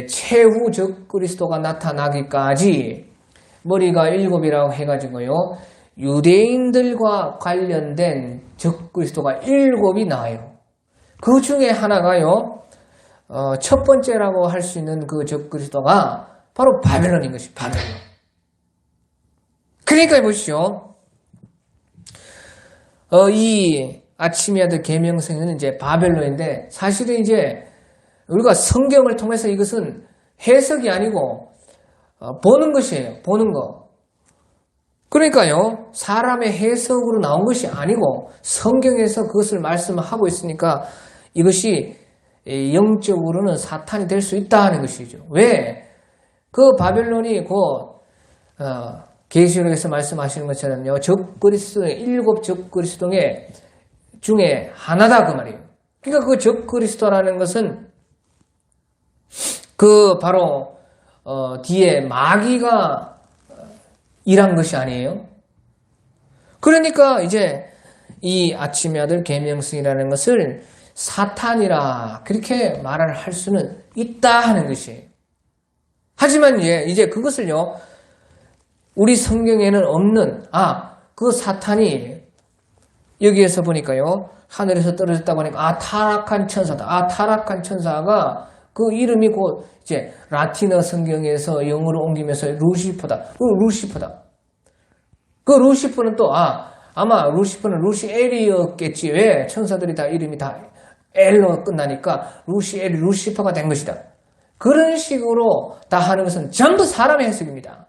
최후 적그리스도가 나타나기까지 머리가 7이라고 해가지고요, 유대인들과 관련된 적그리스도가 7이 나와요. 그 중에 하나가요, 첫 번째라고 할 수 있는 그 적그리스도가 바로 바벨론인 것이 바벨론. 그러니까 보시죠. 이 아침의 아들 계명성은 이제 바벨론인데, 사실은 이제 우리가 성경을 통해서 이것은 해석이 아니고 보는 것이에요. 보는 거. 그러니까요, 사람의 해석으로 나온 것이 아니고 성경에서 그것을 말씀하고 있으니까 이것이 영적으로는 사탄이 될 수 있다는 것이죠. 왜? 그 바벨론이 곧 계시록에서 말씀하시는 것처럼요, 적그리스도의 7 적그리스도의 중에 하나다 그 말이에요. 그러니까 그 적그리스도라는 것은 그 바로 뒤에 마귀가 일한 것이 아니에요. 그러니까 이제 이 아침의 아들 계명성이라는 것을 사탄이라 그렇게 말을 할 수는 있다 하는 것이에요. 하지만 이제 그것을요, 우리 성경에는 없는, 그 사탄이 여기에서 보니까요, 하늘에서 떨어졌다고 하니까, 타락한 천사다. 타락한 천사가 그 이름이 곧 이제 라틴어 성경에서 영어로 옮기면서 루시퍼다. 루시퍼다. 그 루시퍼는 또, 아마 루시퍼는 루시엘이었겠지. 왜? 천사들이 다 이름이 다 엘로 끝나니까 루시엘이 루시퍼가 된 것이다. 그런 식으로 다 하는 것은 전부 사람의 해석입니다.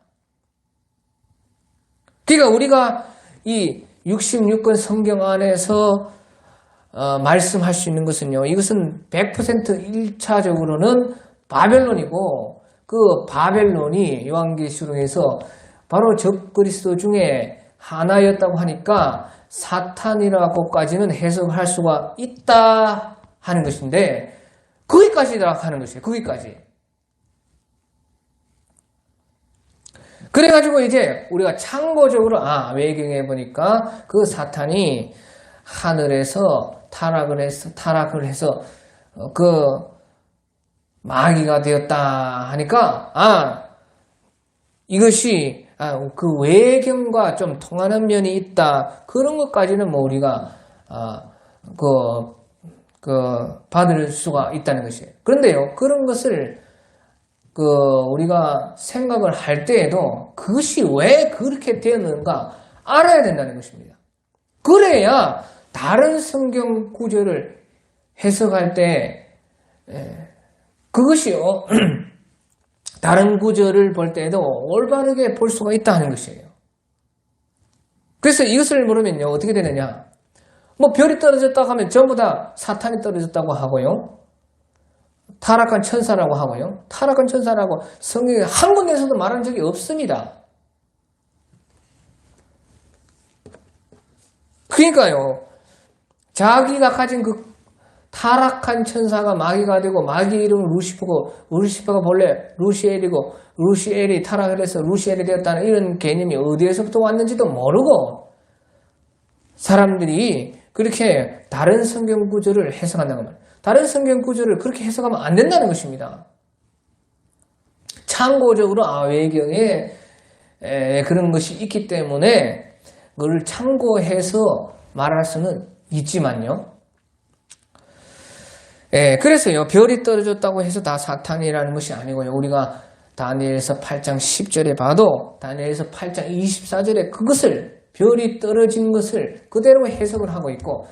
그러니까 우리가 이 66권 성경 안에서 말씀할 수 있는 것은요, 이것은 100% 1차적으로는 바벨론이고, 그 바벨론이 요한계시록에서 바로 적그리스도 중에 하나였다고 하니까 사탄이라고까지는 해석할 수가 있다 하는 것인데, 거기까지다 하는 것이에요. 거기까지. 그래가지고 이제 우리가 참고적으로 외경에 보니까 그 사탄이 하늘에서 타락을 해서 그 마귀가 되었다 하니까 이것이 그 외경과 좀 통하는 면이 있다, 그런 것까지는 뭐 우리가 받을 수가 있다는 것이에요. 그런데요, 그런 것을 우리가 생각을 할 때에도 그것이 왜 그렇게 되었는가 알아야 된다는 것입니다. 그래야 다른 성경 구절을 해석할 때 그것이요, 다른 구절을 볼 때에도 올바르게 볼 수가 있다는 것이에요. 그래서 이것을 물으면요, 어떻게 되느냐? 뭐 별이 떨어졌다고 하면 전부 다 사탄이 떨어졌다고 하고요, 타락한 천사라고 하고요. 타락한 천사라고 성경에 한 군데에서도 말한 적이 없습니다. 그러니까요, 자기가 가진 그 타락한 천사가 마귀가 되고, 마귀 이름은 루시퍼고, 루시퍼가 본래 루시엘이고, 루시엘이 타락을 해서 루시엘이 되었다는 이런 개념이 어디에서부터 왔는지도 모르고 사람들이 그렇게 다른 성경 구절을 해석한다는 말이에요. 다른 성경 구절을 그렇게 해석하면 안 된다는 것입니다. 참고적으로 외경에 그런 것이 있기 때문에 그걸 참고해서 말할 수는 있지만요. 그래서요, 별이 떨어졌다고 해서 다 사탄이라는 것이 아니고요. 우리가 다니엘서 8장 10절에 봐도 다니엘서 8장 24절에 그것을, 별이 떨어진 것을 그대로 해석을 하고 있고,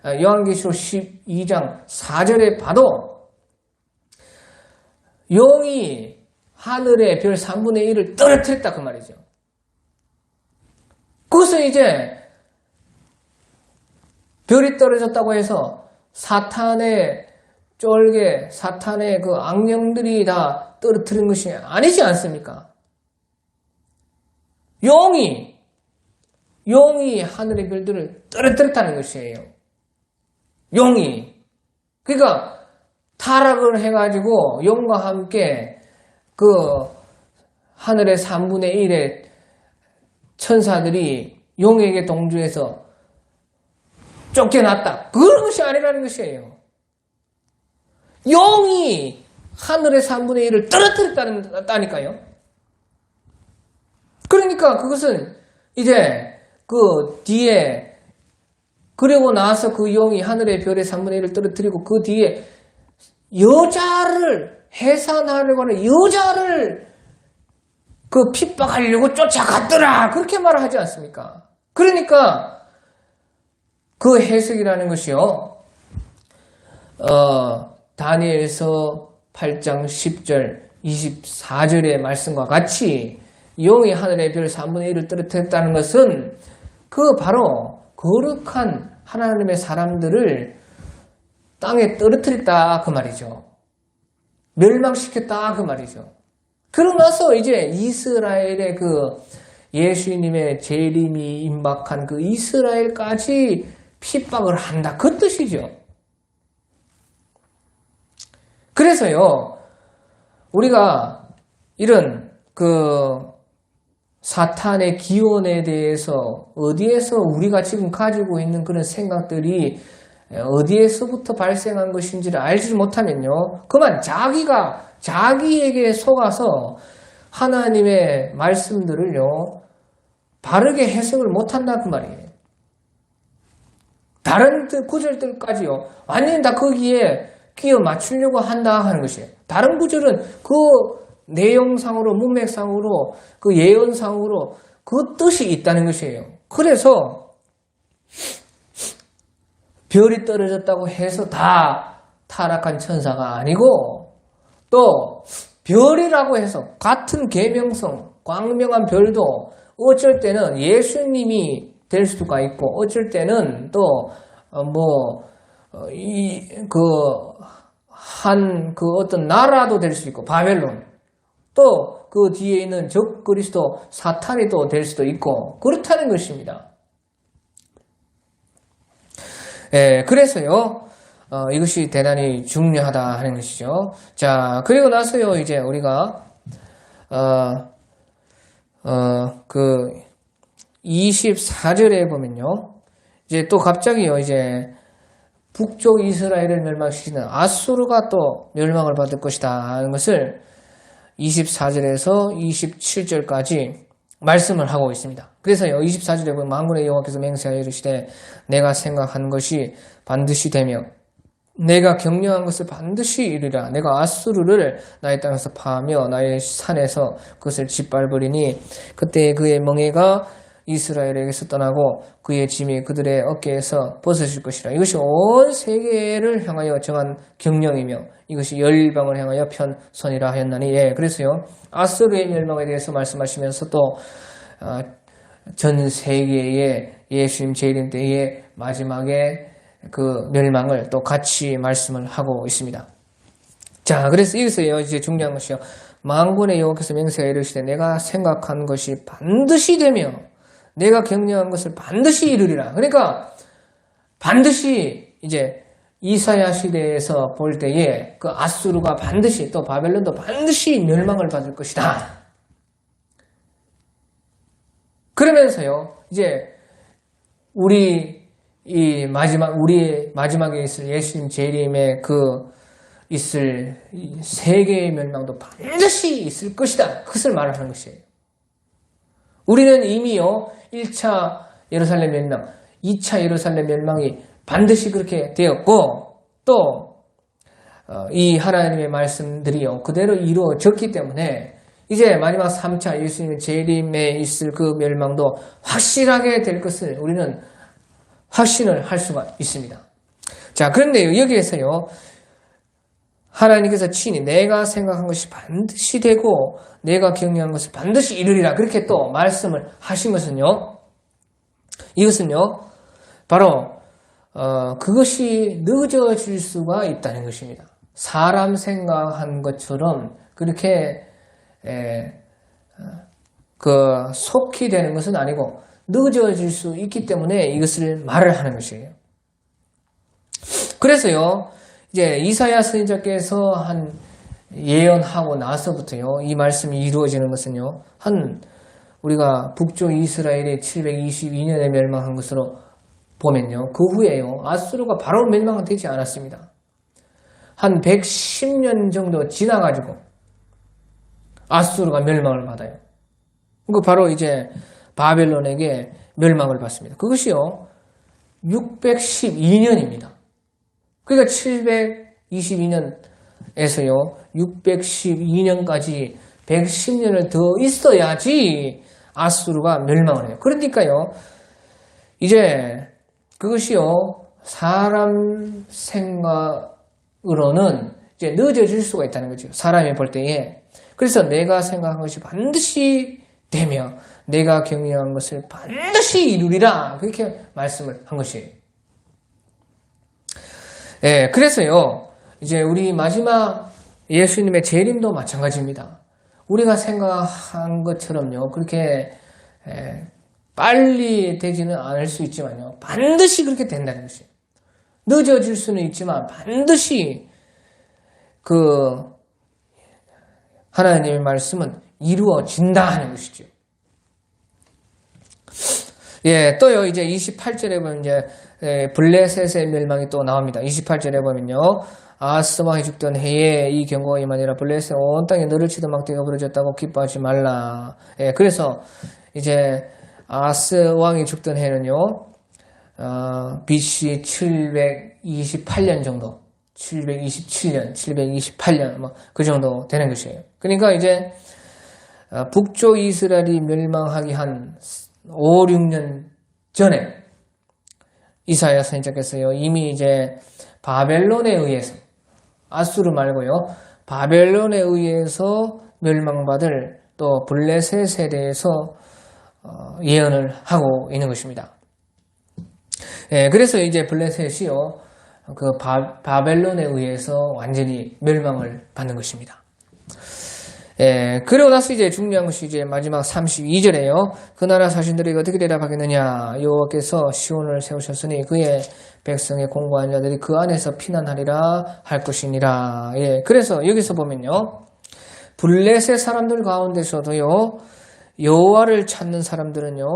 요한계시록 12장 4절에 봐도 용이 하늘의 별 3분의 1을 떨어뜨렸다 그 말이죠. 그것은 이제 별이 떨어졌다고 해서 사탄의 쫄개, 사탄의 그 악령들이 다 떨어뜨린 것이 아니지 않습니까? 용이 하늘의 별들을 떨어뜨렸다는 것이에요. 용이. 그러니까 타락을 해가지고 용과 함께 그 하늘의 3분의 1의 천사들이 용에게 동조해서 쫓겨났다, 그런 것이 아니라는 것이에요. 용이 하늘의 3분의 1을 떨어뜨렸다니까요. 그러니까 그것은 이제 그 뒤에, 그리고 나서 그 용이 하늘의 별의 3분의 1을 떨어뜨리고 그 뒤에 여자를 해산하려고 하는 여자를 그 핍박하려고 쫓아갔더라, 그렇게 말을 하지 않습니까? 그러니까 그 해석이라는 것이요, 다니엘서 8장 10절 24절의 말씀과 같이 용이 하늘의 별 3분의 1을 떨어뜨렸다는 것은 그 바로 거룩한 하나님의 사람들을 땅에 떨어뜨렸다 그 말이죠. 멸망시켰다 그 말이죠. 그러고 나서 이제 이스라엘의 그 예수님의 재림이 임박한 그 이스라엘까지 핍박을 한다. 그 뜻이죠. 그래서요, 우리가 이런 사탄의 기원에 대해서 어디에서 우리가 지금 가지고 있는 그런 생각들이 어디에서부터 발생한 것인지를 알지 못하면요, 그만 자기에게 속아서 하나님의 말씀들을요, 바르게 해석을 못한다 그 말이에요. 다른 구절들까지요, 완전히 다 거기에 끼워 맞추려고 한다 하는 것이에요. 다른 구절은 그 내용상으로, 문맥상으로, 그 예언상으로 그 뜻이 있다는 것이에요. 그래서 별이 떨어졌다고 해서 다 타락한 천사가 아니고, 또 별이라고 해서 같은 계명성, 광명한 별도 어쩔 때는 예수님이 될 수가 있고, 어쩔 때는 또 어떤 나라도 될 수 있고, 바벨론, 또 그 뒤에 있는 적 그리스도 사탄이 또 될 수도 있고, 그렇다는 것입니다. 그래서요, 이것이 대단히 중요하다 하는 것이죠. 자, 그리고 나서요, 이제 우리가, 24절에 보면요, 이제 또 갑자기요, 이제, 북쪽 이스라엘을 멸망시키는 아수르가 또 멸망을 받을 것이다 하는 것을 24절에서 27절까지 말씀을 하고 있습니다. 그래서요, 24절에 보면 만군의 여호와께서 맹세하여 이르시되 내가 생각한 것이 반드시 되며 내가 경영한 것을 반드시 이루리라. 내가 아수르를 나의 땅에서 파하며 나의 산에서 그것을 짓밟으리니 그때 그의 멍에가 이스라엘에게서 떠나고 그의 짐이 그들의 어깨에서 벗어질 것이라. 이것이 온 세계를 향하여 정한 경령이며 이것이 열방을 향하여 편 선이라 하였나니. 그래서요, 아수르의 멸망에 대해서 말씀하시면서 또 전 세계의 예수님 재림 때의 마지막에 그 멸망을 또 같이 말씀을 하고 있습니다. 자, 그래서 여기서요, 이제 중요한 것이요, 만군의 여호와께서 맹세하여 이르시되 내가 생각한 것이 반드시 되며 내가 경영한 것을 반드시 이루리라. 그러니까 반드시 이제 이사야 시대에서 볼 때에 그 아수르가 반드시, 또 바벨론도 반드시 멸망을 받을 것이다. 그러면서요, 이제 우리의 마지막에 있을 예수님 재림의 있을 세계의 멸망도 반드시 있을 것이다. 그것을 말하는 것이에요. 우리는 이미요, 1차 예루살렘 멸망, 2차 예루살렘 멸망이 반드시 그렇게 되었고, 또 이 하나님의 말씀들이요, 그대로 이루어졌기 때문에 이제 마지막 3차 예수님의 재림에 있을 그 멸망도 확실하게 될 것을 우리는 확신을 할 수가 있습니다. 자, 그런데요, 여기에서요, 하나님께서 친히 내가 생각한 것이 반드시 되고 내가 경영한 것을 반드시 이루리라, 그렇게 또 말씀을 하신 것은요, 이것은요, 바로 그것이 늦어질 수가 있다는 것입니다. 사람 생각한 것처럼 그렇게 속히 되는 것은 아니고 늦어질 수 있기 때문에 이것을 말을 하는 것이에요. 그래서요, 이제 이사야 선지자께서 한 예언하고 나서부터요, 이 말씀이 이루어지는 것은요, 우리가 북쪽 이스라엘이 722년에 멸망한 것으로 보면요, 그 후에요, 아수르가 바로 멸망은 되지 않았습니다. 한 110년 정도 지나가지고 아수르가 멸망을 받아요. 그 바로 이제 바벨론에게 멸망을 받습니다. 그것이요, 612년입니다. 그러니까 722년에서요, 612년까지 110년을 더 있어야지 아수르가 멸망을 해요. 그러니까요, 이제 그것이요, 사람 생각으로는 이제 늦어질 수가 있다는 거죠. 사람이 볼 때에. 그래서 내가 생각한 것이 반드시 되며 내가 경영한 것을 반드시 이루리라, 그렇게 말씀을 한 것이에요. 그래서요, 이제 우리 마지막 예수님의 재림도 마찬가지입니다. 우리가 생각한 것처럼요, 그렇게 빨리 되지는 않을 수 있지만요. 반드시 그렇게 된다는 것이에요. 늦어질 수는 있지만 반드시 그 하나님의 말씀은 이루어진다 하는 것이죠. 예, 또요, 이제 28절에 보면 이제, 블레셋의 멸망이 또 나옵니다. 28절에 보면요, 아하스 왕이 죽던 해에 이 경고가 임하니라. 블레셋 온 땅에 너를 치던 막대가 부러졌다고 기뻐하지 말라. 예, 그래서 이제 아하스 왕이 죽던 해는요, BC 728년 정도, 727년, 728년, 뭐, 그 정도 되는 것이에요. 그러니까 이제, 북쪽 이스라엘이 멸망하기 한 5, 6년 전에 이사야 선지자께서요, 이미 이제 바벨론에 의해서, 아수르 말고요, 바벨론에 의해서 멸망받을 또 블레셋에 대해서 예언을 하고 있는 것입니다. 예, 그래서 이제 블레셋이요, 그 바벨론에 의해서 완전히 멸망을 받는 것입니다. 예, 그러고 나서 이제 중요한 것이 이제 마지막 32절에요. 그 나라 사신들에게 어떻게 대답하겠느냐. 여호와께서 시온을 세우셨으니 그의 백성의 공고한 자들이 그 안에서 피난하리라 할 것이니라. 예, 그래서 여기서 보면요. 블레셋 사람들 가운데서도요. 여호와를 찾는 사람들은요.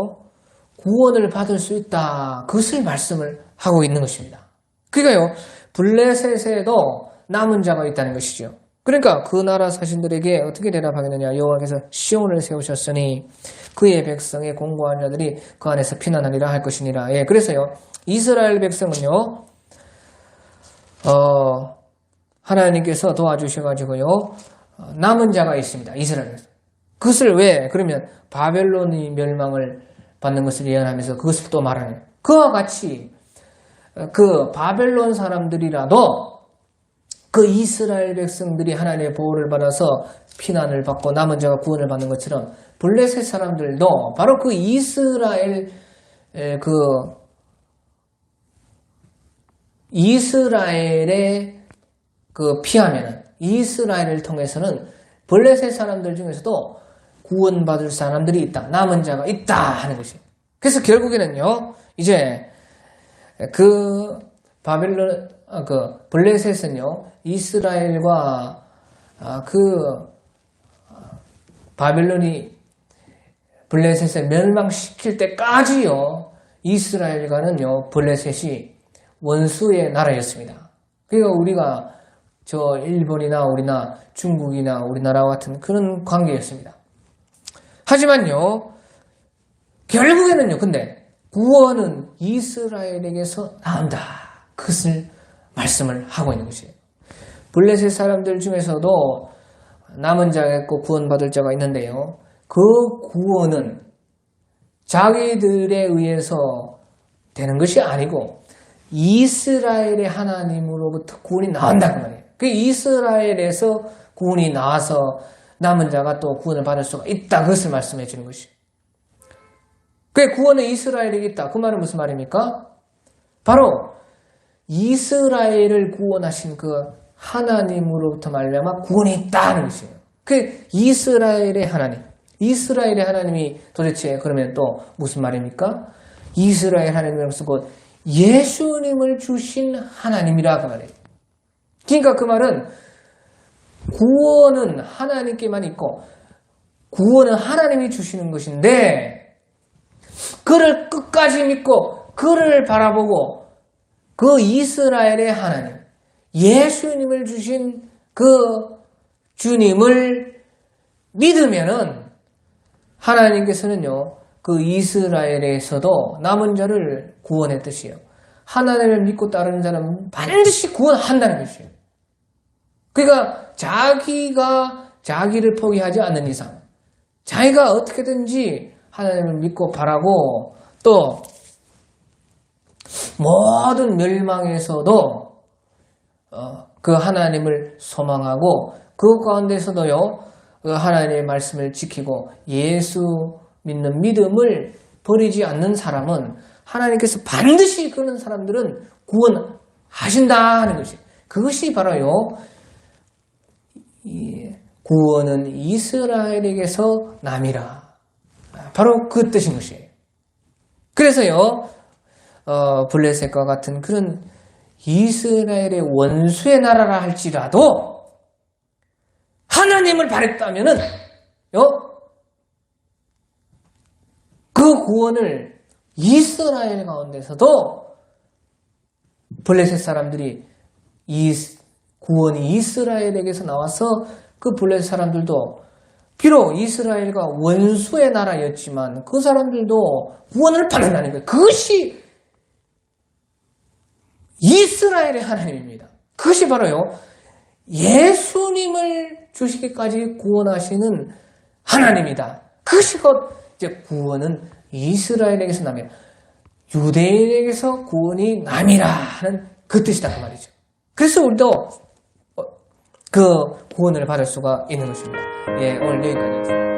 구원을 받을 수 있다. 그것을 말씀을 하고 있는 것입니다. 그러니까요. 블레셋에도 남은 자가 있다는 것이죠. 그러니까 그 나라 사신들에게 어떻게 대답하겠느냐. 여호와께서 시온을 세우셨으니 그의 백성의 공고한 자들이 그 안에서 피난하리라 할 것이니라. 예, 그래서요. 이스라엘 백성은요. 하나님께서 도와주셔가지고요. 남은 자가 있습니다. 이스라엘에서. 그것을 왜? 그러면 바벨론이 멸망을 받는 것을 예언하면서 그것을 또 말하는. 그와 같이 그 바벨론 사람들이라도 그 이스라엘 백성들이 하나님의 보호를 받아서 피난을 받고 남은 자가 구원을 받는 것처럼 블레셋 사람들도 바로 그 이스라엘에 그 피하면은 이스라엘을 통해서는 블레셋 사람들 중에서도 구원받을 사람들이 있다. 남은 자가 있다 하는 것이에요. 그래서 결국에는요. 이제 그 블레셋은요. 이스라엘과 바벨론이 블레셋을 멸망시킬 때까지요. 이스라엘과는요. 블레셋이 원수의 나라였습니다. 그러니까 우리가 저 일본이나 우리나 중국이나 우리나라와 같은 그런 관계였습니다. 하지만요. 결국에는요. 근데 구원은 이스라엘에게서 나온다. 그것을 말씀을 하고 있는 것이에요. 블레셋 사람들 중에서도 남은 자가 있고 구원받을 자가 있는데요. 그 구원은 자기들에 의해서 되는 것이 아니고 이스라엘의 하나님으로부터 구원이 나온다는 말이에요. 그 이스라엘에서 구원이 나와서 남은 자가 또 구원을 받을 수가 있다. 그것을 말씀해 주는 것이에요. 그 구원은 이스라엘에게 있다. 그 말은 무슨 말입니까? 바로 이스라엘을 구원하신 그 하나님으로부터 말미암아 구원이 있다는 것이에요. 그 이스라엘의 하나님. 이스라엘의 하나님이 도대체 그러면 또 무슨 말입니까? 이스라엘 하나님으로서 곧 예수님을 주신 하나님이라 그 말이에요. 그러니까 그 말은 구원은 하나님께만 있고 구원은 하나님이 주시는 것인데 그를 끝까지 믿고 그를 바라보고 그 이스라엘의 하나님 예수님을 주신 그 주님을 믿으면은 하나님께서는요 그 이스라엘에서도 남은 자를 구원했듯이요 하나님을 믿고 따르는 자는 반드시 구원한다는 것이에요. 그러니까 자기가 자기를 포기하지 않는 이상 자기가 어떻게든지 하나님을 믿고 바라고 또 모든 멸망에서도 그 하나님을 소망하고 그 가운데서도요 그 하나님의 말씀을 지키고 예수 믿는 믿음을 버리지 않는 사람은 하나님께서 반드시 그런 사람들은 구원하신다 하는 것이 그것이 바로요 구원은 이스라엘에게서 남이라 바로 그 뜻인 것이에요. 그래서요, 블레셋과 같은 그런 이스라엘의 원수의 나라라 할지라도 하나님을 바랬다면은 그 구원을 이스라엘 가운데서도 블레셋 사람들이 구원이 이스라엘에게서 나와서 그 블레셋 사람들도 비록 이스라엘과 원수의 나라였지만 그 사람들도 구원을 받는다는 거예요. 그것이 이스라엘의 하나님입니다. 그것이 바로요, 예수님을 주시기까지 구원하시는 하나님이다. 그것이 곧 이제 구원은 이스라엘에게서 남이라, 유대인에게서 구원이 남이라 하는 그 뜻이다 그 말이죠. 그래서 우리도 그 구원을 받을 수가 있는 것입니다. 예, 오늘 여기까지 하겠습니다.